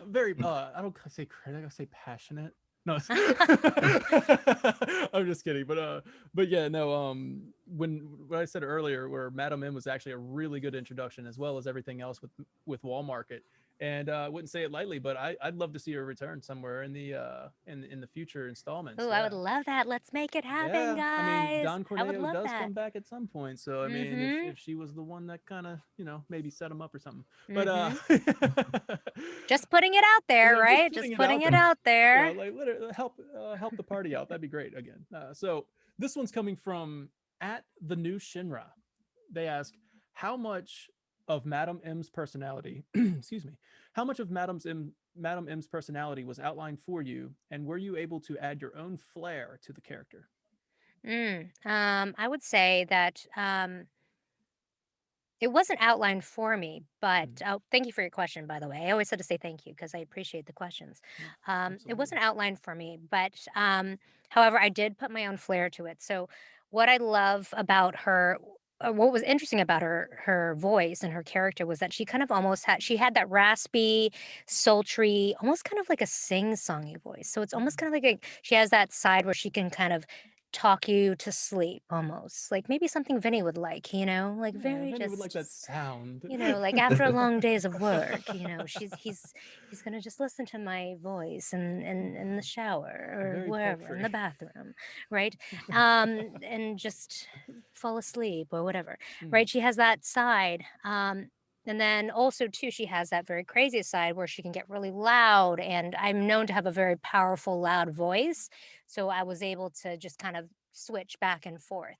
very. I don't say critic. I say passionate. No, I'm just kidding. But yeah, no. When I said earlier, where Madam M was actually a really good introduction, as well as everything else with Walmart. And I wouldn't say it lightly, but I'd love to see her return somewhere in the future installments. Oh, I would love that. Let's make it happen, guys. I mean, Don Corneo does that. come back at some point, so I mean, if she was the one that kind of maybe set him up or something. But just putting it out there, right? Just putting it out there. Like literally help the party out. That'd be great. Again, so this one's coming from @the_new_Shinra. They ask, how much of Madam M's personality, excuse me, how much of Madam M's personality was outlined for you, and were you able to add your own flair to the character? I would say that it wasn't outlined for me, but thank you for your question, by the way. I always had to say thank you because I appreciate the questions. It wasn't outlined for me, but however, I did put my own flair to it. So what I love about her, what was interesting about her voice and her character was that she kind of almost had that raspy, sultry, almost kind of like a sing-songy voice. So it's almost kind of like she has that side where she can kind of talk you to sleep, almost like maybe something Vinny would like, like very Vinny just would like that sound, like after a long days of work, he's gonna just listen to my voice and in the shower or Very wherever, poultry. in the bathroom, right? And just fall asleep or whatever, right? She has that side. And then also too, she has that very crazy side where she can get really loud, and I'm known to have a very powerful, loud voice. So I was able to just kind of switch back and forth.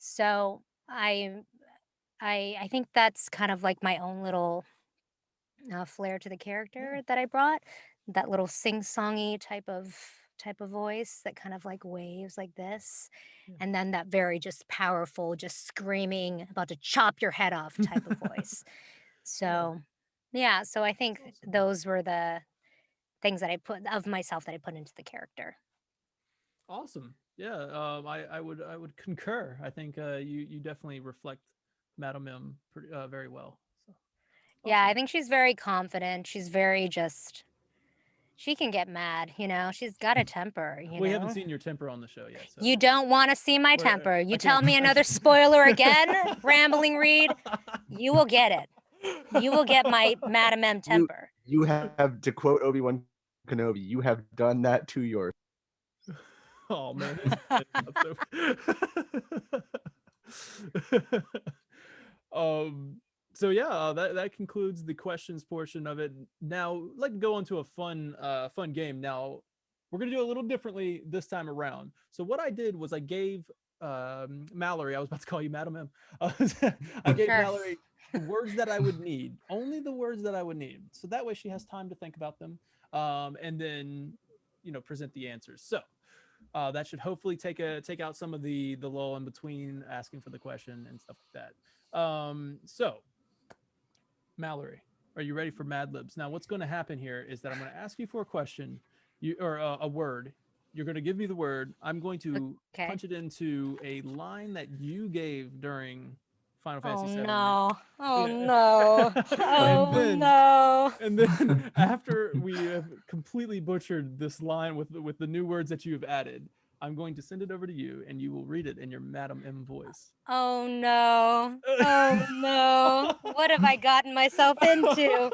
So I think that's kind of like my own little flair to the character that I brought. That little sing-songy type of voice that kind of like waves like this, and then that very just powerful, just screaming, about to chop your head off type of voice. So yeah, so I think those were the things that I put of myself that I put into the character. Awesome. Yeah, I would concur. I think you definitely reflect Madam M very well. So, awesome. Yeah, I think she's very confident. She's very she can get mad, she's got a temper, We haven't seen your temper on the show yet. So. You don't want to see my temper. You tell me another spoiler again, Rambling Reed, you will get it. You will get my Madam M temper. You have, to quote Obi-Wan Kenobi, you have done that to yours. Oh man. So yeah, that concludes the questions portion of it. Now let's go on to a fun game. Now we're gonna do it a little differently this time around. So what I did was I gave Mallory. I was about to call you Madam M. I gave Mallory the words that I would need, only the words that I would need, so that way she has time to think about them, and then present the answers. So that should hopefully take out some of the lull in between asking for the question and stuff like that. So Mallory, are you ready for Mad Libs? Now what's going to happen here is that I'm going to ask you for a question, or a word. You're going to give me the word. I'm going to punch it into a line that you gave during Final Fantasy VII. No. Oh no. Oh no. And then after we have completely butchered this line with the new words that you have added, I'm going to send it over to you and you will read it in your Madam M voice. Oh no. Oh no. What have I gotten myself into?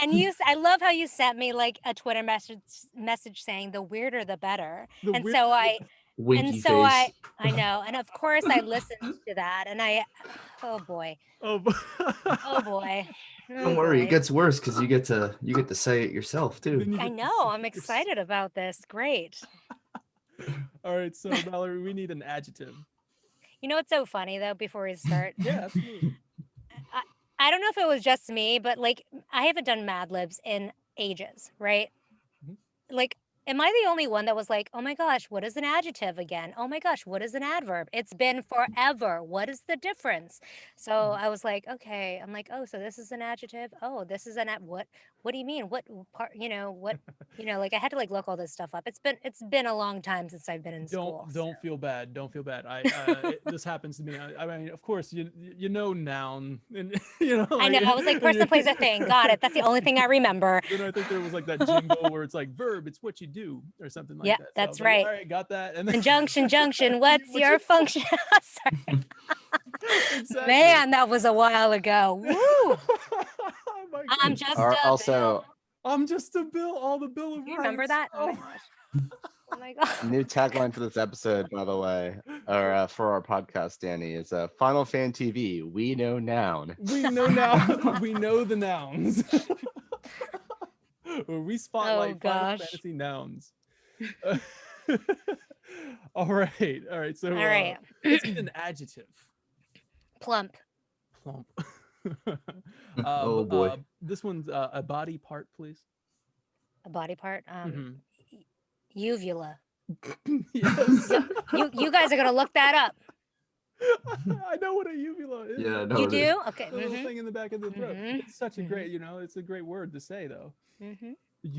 And I love how you sent me like a Twitter message saying the weirder the better. Winky face. I know. And of course I listened to that and oh boy. Oh boy. Oh boy. Don't worry, it gets worse because you get to say it yourself too. I know. I'm excited about this. Great. All right, so Mallory, we need an adjective. You know what's so funny though, before we start? Yeah, absolutely. I don't know if it was just me, but like I haven't done Mad Libs in ages, right? Mm-hmm. Like, am I the only one that was like, oh my gosh, what is an adjective again? Oh my gosh, what is an adverb? It's been forever. What is the difference? So I was like, okay. I'm like, oh, so this is an adjective. Oh, this is an what do you mean? What part, like I had to like look all this stuff up. It's been a long time since I've been in school. Don't feel bad. Don't feel bad. This happens to me. I mean, of course, noun, and like, I know. I was like, person, place, a thing. Got it. That's the only thing I remember. Then I think there was like that jingle where it's like verb, it's what you do, or something like that. So that's right. All right, got that. And then junction. What's your function? Sorry. Exactly. Man, that was a while ago. Woo! Oh I'm just Bill. I'm just a Bill. All the Bill of You remember that? Oh my god. New tagline for this episode, by the way, or for our podcast, Danny, is Final Fan TV. We know noun. We know noun. We know the nouns. Where we spotlight Final Fantasy nouns. All right. So let's get an adjective. Plump. Oh boy. This one's a body part, please. A body part. Uvula. Yes. You guys are gonna look that up. I know what a uvula is. Yeah, no, you do? Okay. The little thing in the back of the throat. It's such a great, it's a great word to say though.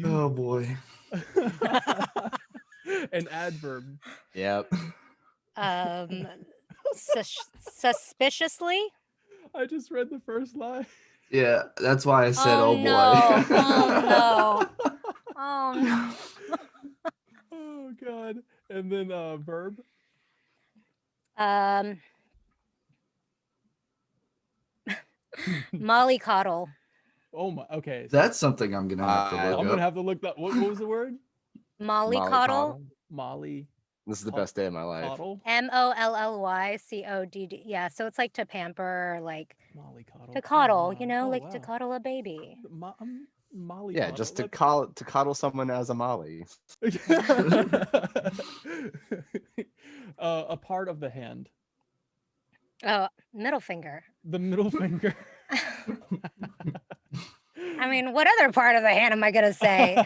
Oh boy. An adverb. Yep. Suspiciously. I just read the first line. Yeah, that's why I said, oh boy. Oh no. Oh no. Oh god. And then verb. Mollycoddle. Oh my. Okay. That's something I'm gonna have to look up. I'm gonna have to look that. What was the word? Mollycoddle. Molly. This is the best day of my life. MOLLYCODD. Yeah, so it's like to pamper, like mollycoddle. To coddle, to coddle a baby. Molly. Yeah, just to coddle someone as a Molly. A part of the hand. Oh, middle finger. The middle finger. I mean, what other part of the hand am I gonna say?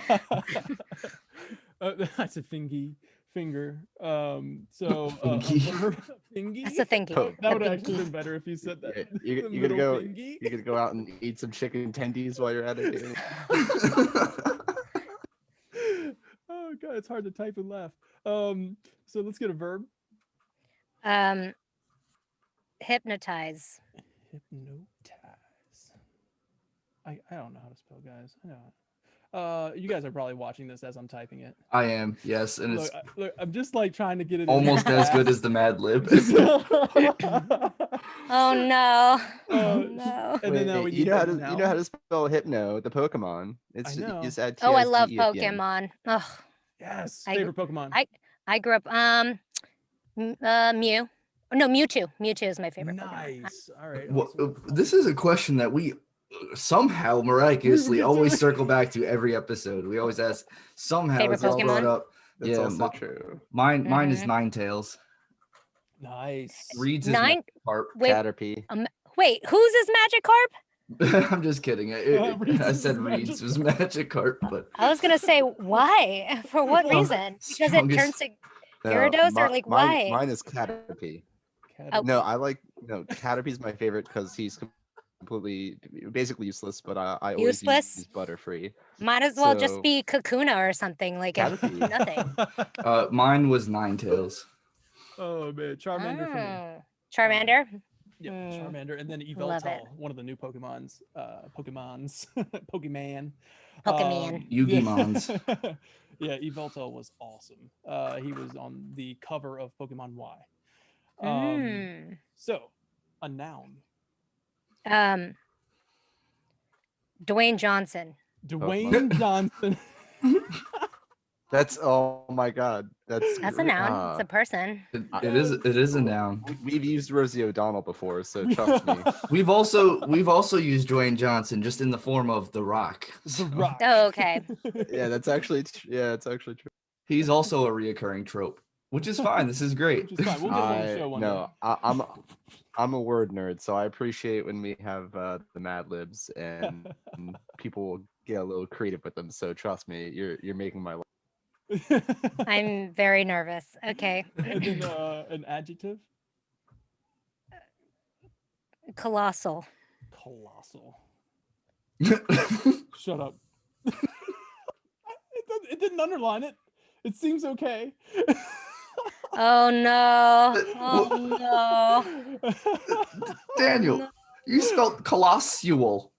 That's a finger. So fingy. That's a thingy. That would have actually been better if you said that. Yeah, you could go out and eat some chicken tendies while you're at it. Oh god, it's hard to type and laugh. So let's get a verb. Hypnotize. I don't know how to spell, guys. I know. You guys are probably watching this as I'm typing it. I am, yes, and it's look, I'm just like trying to get it almost as good as the Mad Lib. Oh no! Oh no! And then you know how to spell hypno, the Pokemon. It's you just add TSDE I love Pokemon. Oh yes, favorite Pokemon. I grew up Mew. No, Mewtwo. Mewtwo is my favorite. Nice. Pokemon. All right. Well, this is a question that we somehow miraculously always circle back to every episode. We always ask somehow favorite it's all brought Pokemon? up. That's also true. Mine is Ninetales. Nice. Reed's is 9. Carp. Wait, Caterpie. wait, whose is Magikarp? I'm just kidding. I said Reed's was Magikarp, but I was gonna say why? For what reason? Because it turns to Gyarados, or like why? Mine is Caterpie. Oh. No, Caterpie's my favorite because he's completely, basically useless, but I always use Butterfree. Might as well just be Kakuna or something, like nothing. Mine was Ninetales. Oh man, Charmander for me. Charmander? Yep, Charmander, and then Yveltal, one of the new Pokemons. Pokemon. Yugimons. Yeah, Yveltal was awesome. He was on the cover of Pokemon Y. So, a noun. Dwayne Johnson. Dwayne Johnson. That's, oh my god, that's a noun. It's a person. It is a noun. We've used Rosie O'Donnell before, so trust me. We've also used Dwayne Johnson just in the form of The Rock. The Rock. Oh, okay. Yeah, it's actually true. He's also a reoccurring trope, which is fine. This is great. Which is fine. We'll get him on the show one day. I'm a word nerd, so I appreciate when we have the Mad Libs and people get a little creative with them. So trust me, you're making my life. I'm very nervous. Okay. And then an adjective. Colossal. Shut up. It didn't underline it. It seems okay. Oh no. Oh no. Daniel, you spelled colossal.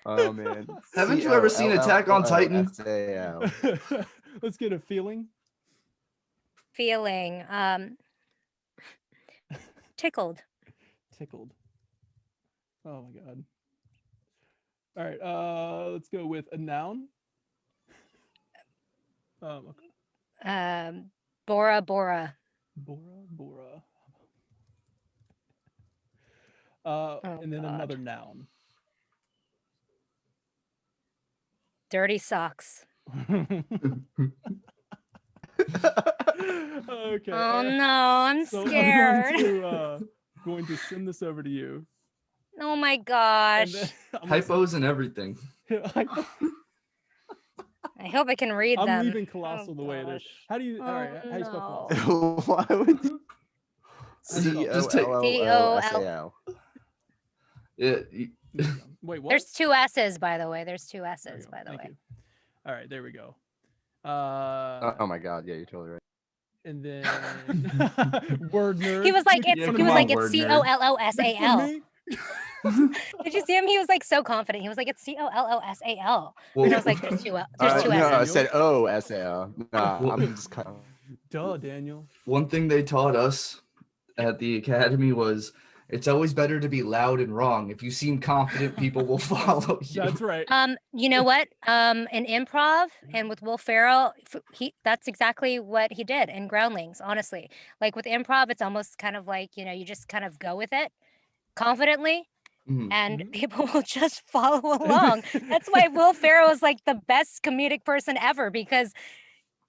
Oh man. Haven't you ever seen Attack on Titan? Let's get a feeling. Feeling. Tickled. Oh my god. All right, let's go with a noun. Bora. Bora. And then another noun. Dirty socks. Okay. Oh no, I'm scared. I'm going to send this over to you. Oh my gosh. Hypos and everything. I hope I can read them. I'm leaving colossal the way it is. How do you? All right. How do you spell colossal? Why would you? C-O-L-O-S-A-L. Yeah. Wait, what? There's 2 S's, by the way. There's 2 S's, by the way. You. All right, there we go. Oh my god, yeah, you're totally right. And then word nerd. He was like, it's C-O-L-O-S-A-L. Did you see him? He was like so confident. He was like, it's C-O-L-O-S-A-L. And I was like, there's two S's. No, I said O-S-A-L. Nah, I'm just kind of. Duh, Daniel. One thing they taught us at the academy was it's always better to be loud and wrong. If you seem confident, people will follow you. That's right. You know what? In improv and with Will Ferrell, that's exactly what he did in Groundlings, honestly. Like with improv, it's almost kind of like, you just kind of go with it confidently. And people will just follow along. That's why Will Ferrell is like the best comedic person ever, because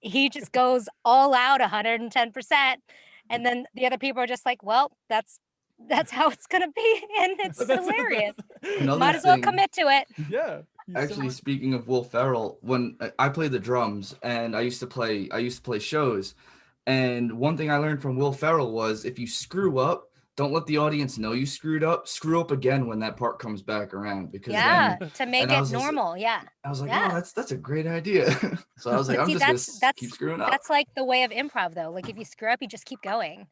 he just goes all out 110%. And then the other people are just like, well, that's how it's gonna be, and it's hilarious. Might as well commit to it. Yeah. Actually, speaking of Will Ferrell, when I played the drums and I used to play shows, and one thing I learned from Will Ferrell was if you screw up, don't let the audience know you screwed up. Screw up again when that part comes back around, because to make it normal. I was like, oh, that's a great idea. So I was like, I'm just gonna keep screwing up. That's like the way of improv, though. Like if you screw up, you just keep going.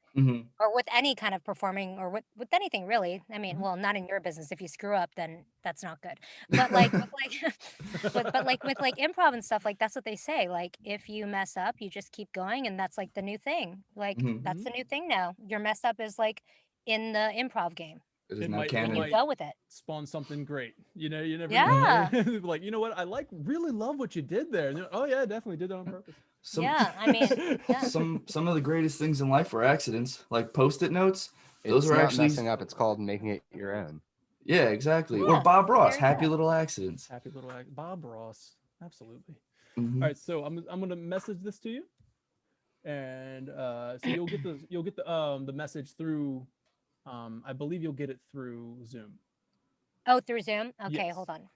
Or with any kind of performing, or with anything really. I mean, well, not in your business. If you screw up, then that's not good. But like, but like with like improv and stuff, like that's what they say. Like if you mess up, you just keep going, and that's like the new thing. Like that's the new thing now. Your mess up is like in the improv game. It might go with it. Spawn something great. You never know. Like, you know what? I really love what you did there. Oh yeah, I definitely did that on purpose. I mean, some of the greatest things in life were accidents, like Post-it notes. Those were actually messing up. It's called making it your own. Yeah, exactly. Or Bob Ross, happy little accidents. Bob Ross, absolutely. All right, so I'm gonna message this to you, and so you'll get the message through. I believe you'll get it through Zoom. Oh, through Zoom. Okay, Yes. hold on.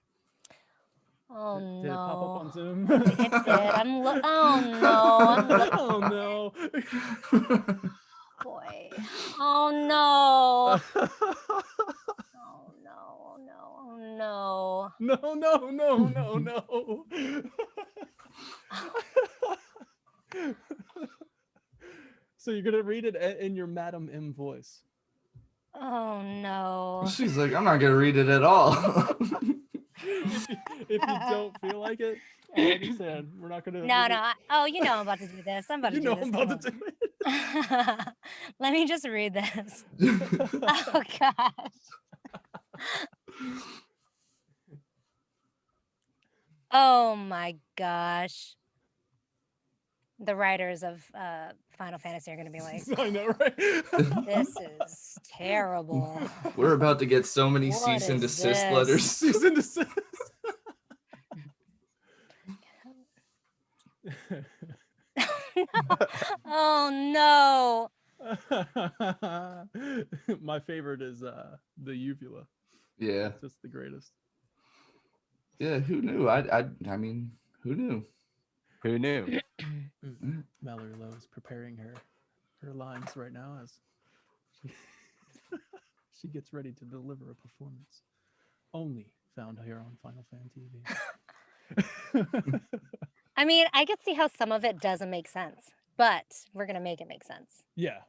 Oh no! Did it pop up on Zoom? It did. Oh no! Oh no! Boy! Oh no! Oh no! Oh no! Oh no! No! So you're gonna read it in your Madam M voice. Oh no! She's like, I'm not gonna read it at all. if you don't feel like it, I understand. We're not gonna. No. Oh, you know I'm about to do this. I'm about to do this. I'm about to do it. Let me just read this. Oh gosh. Oh my gosh. The writers of Final Fantasy are going to be like, I know, right? This is terrible. We're about to get so many What cease and is desist this? letters. Cease and desist. Oh no. My favorite is the uvula. Yeah. It's just the greatest. Yeah, who knew? I mean, who knew? Who knew? Mallory Lowe is preparing her lines right now as she gets ready to deliver a performance only found here on Final Fan TV. I mean, I could see how some of it doesn't make sense, but we're going to make it make sense. Yeah.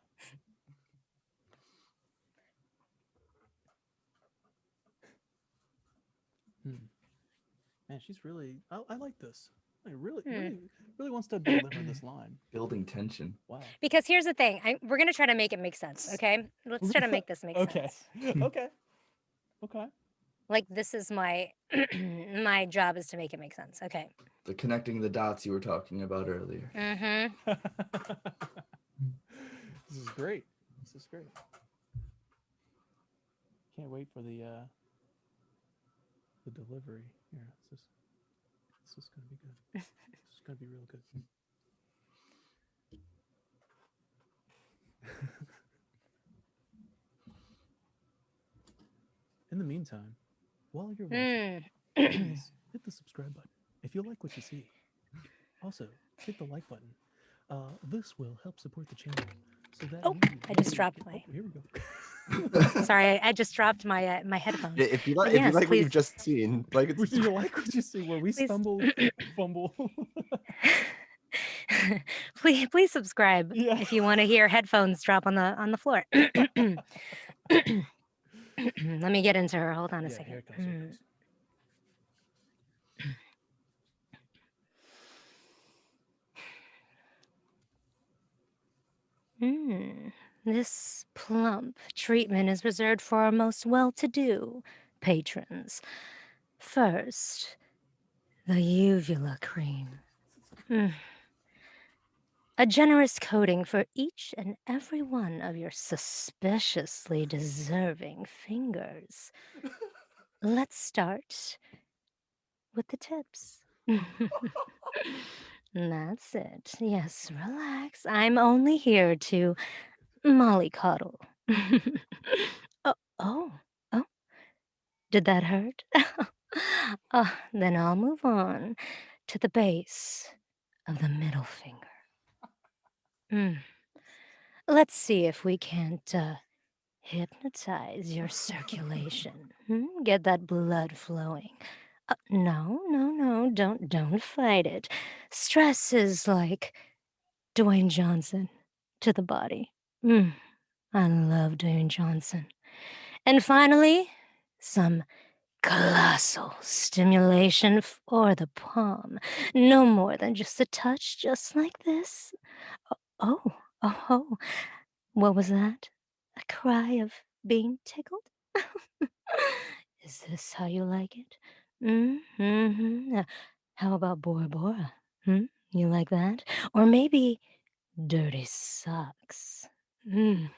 Man, she's really. I like this. Like really wants to deliver this line. Building tension. Wow. Because here's the thing, we're going to try to make it make sense, okay? Let's try to make this make sense. Okay. Like, this is my my job is to make it make sense. Okay. The connecting the dots you were talking about earlier. Mm-hmm. This is great. Can't wait for the delivery. Here, this is gonna be good. This is gonna be real good. In the meantime, while you're watching, please hit the subscribe button if you like what you see. Also, hit the like button. This will help support the channel. So that I just dropped my. Here we go. Sorry, I just dropped my my headphones. If you like, what you've just seen, like it's. If you like what you see, where we stumble, fumble. please subscribe if you want to hear headphones drop on the floor. Let me get into her. Hold on a second. Here it comes. This plump treatment is reserved for our most well-to-do patrons. First, the uvula cream. A generous coating for each and every one of your suspiciously deserving fingers. Let's start with the tips. That's it. Yes, relax. I'm only here to mollycoddle. Oh. Did that hurt? Then I'll move on to the base of the middle finger. Let's see if we can't hypnotize your circulation. Get that blood flowing. No, don't fight it. Stress is like Dwayne Johnson to the body. I love Dwayne Johnson. And finally, some colossal stimulation for the palm. No more than just a touch, just like this. Oh, what was that? A cry of being tickled? Is this how you like it? How about Bora Bora? You like that? Or maybe dirty socks? If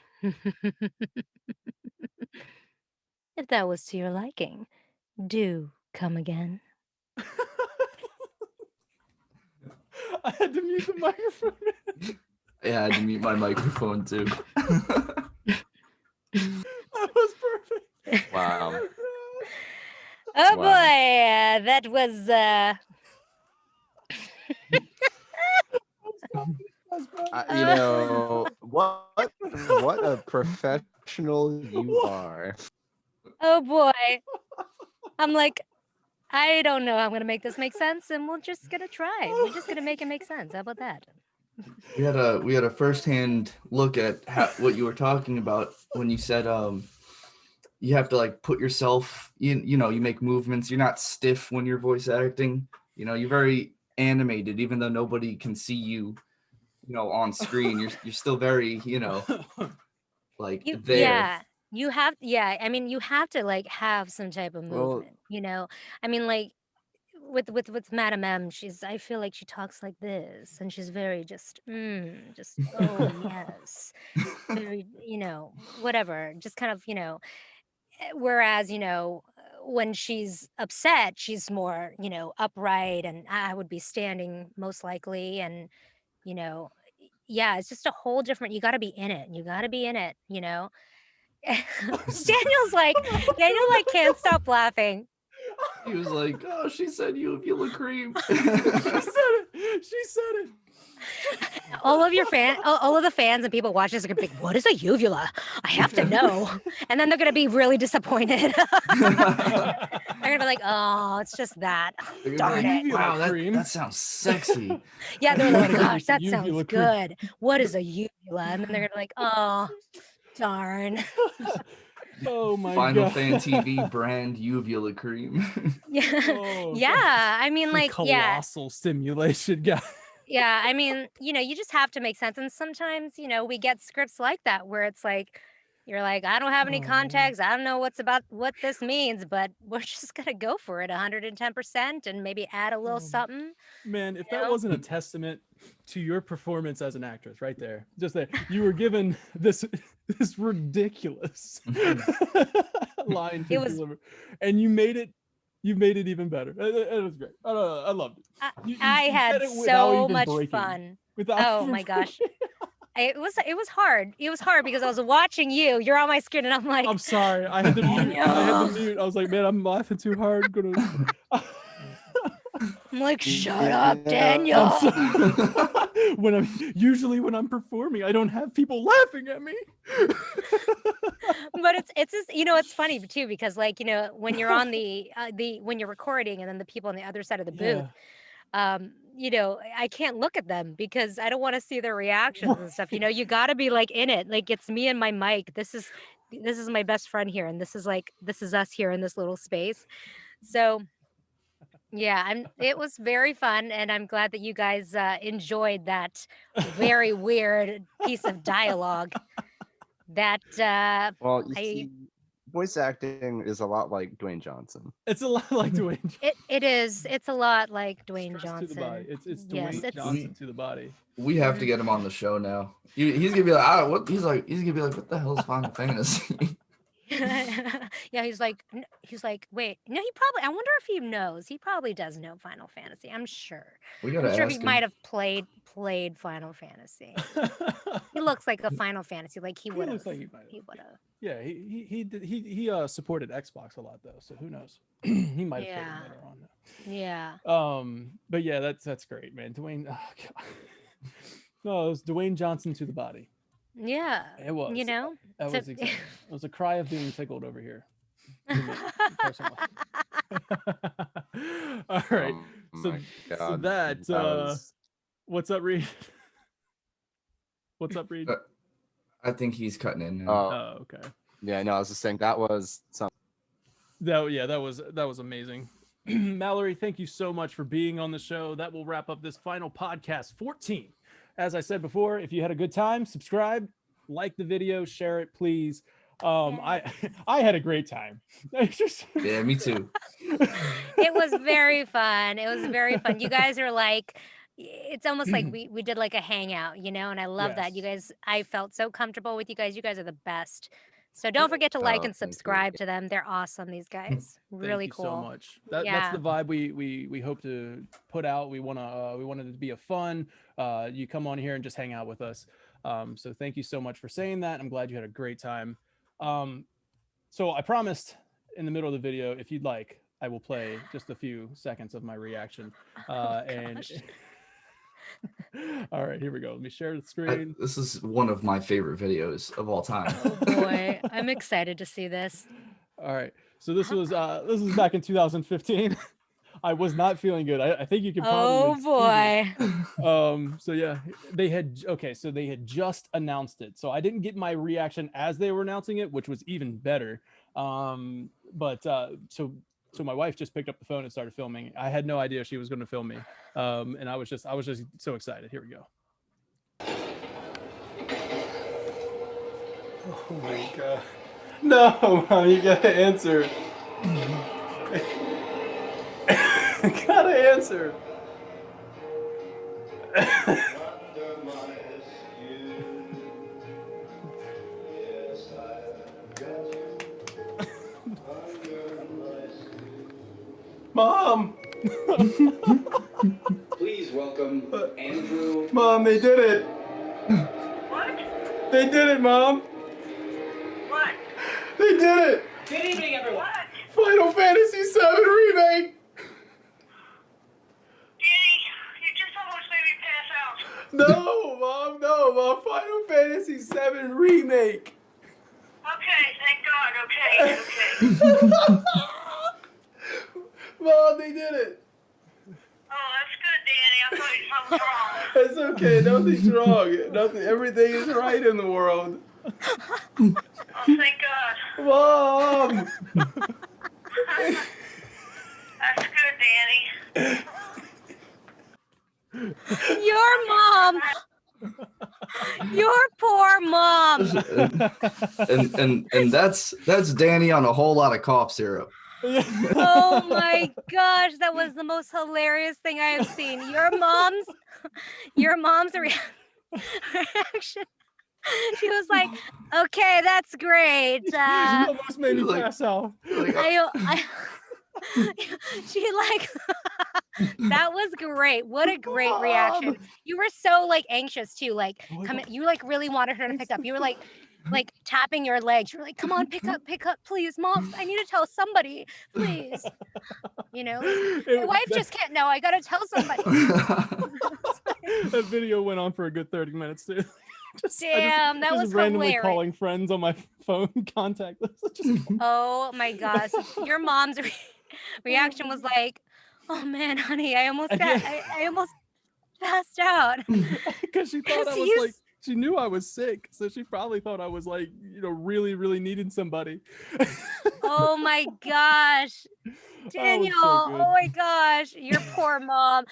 that was to your liking, do come again. I had to mute the microphone. Yeah, I had to mute my microphone too. That was perfect. Wow. Oh Wow. boy, that was You know what a professional you are. oh boy. I'm like, I don't know how I'm gonna make this make sense, and we're just gonna try. We're just gonna make it make sense. How about that? We had a firsthand look at what you were talking about when you said you have to like put yourself you know, you make movements, you're not stiff when you're voice acting, you know, you're very animated even though nobody can see you, you know, on screen. You're still very, you know, like there. Yeah, I mean, you have to like have some type of Well, movement, you know. I mean, like with Madam M, I feel like she talks like this, and she's very just oh yes, very, you know, whatever, just kind of, you know. Whereas, you know, when she's upset, she's more, you know, upright, and I would be standing most likely, and you know, yeah, it's just a whole different. You got to be in it. You got to be in it, you know. Daniel like can't stop laughing. He was like, "Oh, she said uvula cream." She said it. All of the fans and people watching this are gonna be like, "What is a uvula? I have to know." And then they're gonna be really disappointed. They're gonna be like, "Oh, it's just that. Darn it!" Wow, that sounds sexy. Yeah, they're like, "Gosh, that sounds good. What is a uvula?" And then they're gonna be like, "Oh, darn." Oh my Final god. Fan TV brand uvula cream. Yeah. Oh, Yeah. I mean, like, colossal stimulation, guy. Yeah, I mean, you know, you just have to make sense. And sometimes, you know, we get scripts like that where it's like, you're like, I don't have any context. I don't know what this means, but we're just gonna go for it 110% and maybe add a little something. Man, if that wasn't a testament to your performance as an actress, right there, just that you were given this ridiculous line to deliver, and you made it even better. It was great. I loved it. I had so much fun. Oh my gosh. It was hard. It was hard because I was watching you. You're on my screen, and I'm like, I'm sorry. I had to mute. I was like, man, I'm laughing too hard. I'm like, shut up, Daniel. When I'm performing, I don't have people laughing at me. But it's just, you know, it's funny too, because like, you know, when you're on when you're recording and then the people on the other side of the booth, you know, I can't look at them because I don't want to see their reactions and stuff. You know, you got to be like in it. Like, it's me and my mic. This is my best friend here, and this is us here in this little space. So yeah, it was very fun, and I'm glad that you guys enjoyed that very weird piece of dialogue. That well, you see, voice acting is a lot like Dwayne Johnson. It's a lot like Dwayne. It is. It's a lot like Dwayne Johnson. To the body. It's Dwayne Johnson to the body. We have to get him on the show now. He's gonna be like, what? He's gonna be like, what the hell is Final Fantasy? Yeah, he's like, wait, no, I wonder if he knows. He probably does know Final Fantasy. I'm sure. I'm sure he might have played Final Fantasy. He looks like a Final Fantasy, like he would have. He would have. Yeah, he supported Xbox a lot though, so who knows? He might have played later on. Yeah. But yeah, that's great, man. Dwayne. Oh, God. No, it was Dwayne Johnson to the body. Yeah, it was. You know, that was exactly. It was a cry of being tickled over here. All right. So that was... what's up, Reed? What's up, Reed? I think he's cutting in now. Oh, okay. Yeah, no, I was just saying that was something. That was amazing. Mallory, thank you so much for being on the show. That will wrap up this final podcast 14. As I said before, if you had a good time, subscribe, like the video, share it, please. I had a great time. Yeah, me too. It was very fun. It was very fun. You guys are like, it's almost like we did like a hangout, you know, and I love that. You guys, I felt so comfortable with you guys. You guys are the best. So don't forget to like and thank you. subscribe to them. They're awesome. These guys, really Thank you cool. so much. That's the vibe we hope to put out. We want it to be a fun. You come on here and just hang out with us. So thank you so much for saying that. I'm glad you had a great time. So I promised in the middle of the video, if you'd like, I will play just a few seconds of my reaction. And all right, here we go. Let me share the screen. This is one of my favorite videos of all time. Oh boy, I'm excited to see this. All right, so this was back in 2015. I was not feeling good. I think you can probably. Oh boy. So yeah, they had just announced it. So I didn't get my reaction as they were announcing it, which was even better. So my wife just picked up the phone and started filming. I had no idea she was going to film me. And I was just so excited. Here we go. Oh my God. No, Mom, you gotta answer. Gotta answer. Mom. Please welcome Andrew. Mom, they did it. What? They did it, Mom. What? They did it. Good evening, everyone. What? Final Fantasy VII Remake. Danny, you just almost made me pass out. No, Mom, no, Mom. Final Fantasy VII Remake. Okay, thank God. Okay. Mom, they did it. Oh, that's good, Danny. I thought something was wrong. It's okay. Nothing's wrong. Nothing. Everything is right in the world. Oh, thank God. Mom. That's good, Danny. Your mom. Your poor mom. and that's Danny on a whole lot of cough syrup. Oh my gosh, that was the most hilarious thing I have seen. Your mom's reaction. She was like, "Okay, that's great." She almost made me pass out. She like that was great. What a great reaction. You were so like anxious too, like you like really wanted her to pick up. You were like tapping your legs. You're like, "Come on, pick up, please, Mom. I need to tell somebody, please." You know, my wife just can't know. I gotta tell somebody. That video went on for a good 30 minutes too. Damn, that was randomly hilarious. calling friends on my phone contact list. Oh my gosh, your mom's reaction was like, "Oh man, honey, I almost passed out." Because she thought I was like, she knew I was sick, so she probably thought I was like, really, really needing somebody. Oh my gosh, Daniel! Oh my gosh, your poor mom.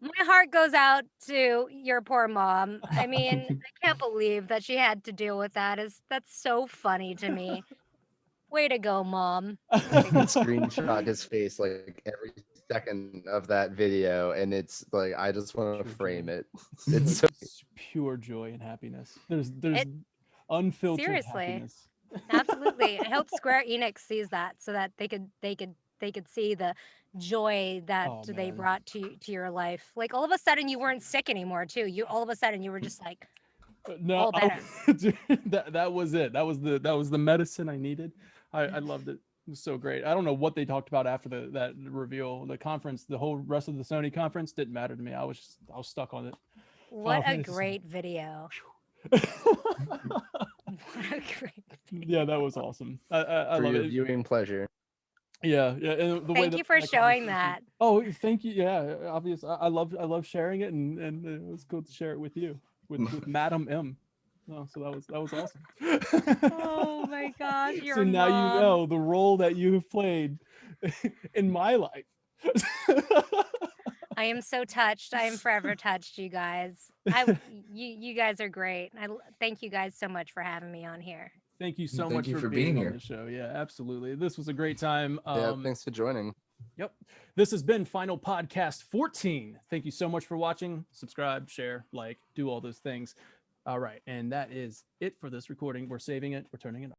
My heart goes out to your poor mom. I mean, I can't believe that she had to deal with that. That's so funny to me. Way to go, Mom. I can screenshot his face like every second of that video, and it's like I just want to frame it. It's so pure joy and happiness. There's unfiltered happiness. Absolutely. I hope Square Enix sees that so that they could see the joy that they brought to your life. Like all of a sudden you weren't sick anymore too. All of a sudden you were just like all better. that was it. That was the medicine I needed. I loved it. It was so great. I don't know what they talked about after that reveal, the conference, the whole rest of the Sony conference didn't matter to me. I was stuck on it. What a great video. Yeah, that was awesome. I love it. Viewing pleasure. Yeah. And thank you for showing that. Oh, thank you. Yeah, obviously, I love sharing it, and it was cool to share it with you, with Madam M. Oh, so that was awesome. Oh my gosh, your so now mom. You know the role that you have played in my life. I am so touched. I am forever touched, you guys. You guys are great. Thank you guys so much for having me on here. Thank you so much for being here on the show. Yeah, absolutely. This was a great time. Yeah, thanks for joining. Yep. This has been Final Podcast 14. Thank you so much for watching. Subscribe, share, like, do all those things. All right. And that is it for this recording. We're saving it. We're turning it off.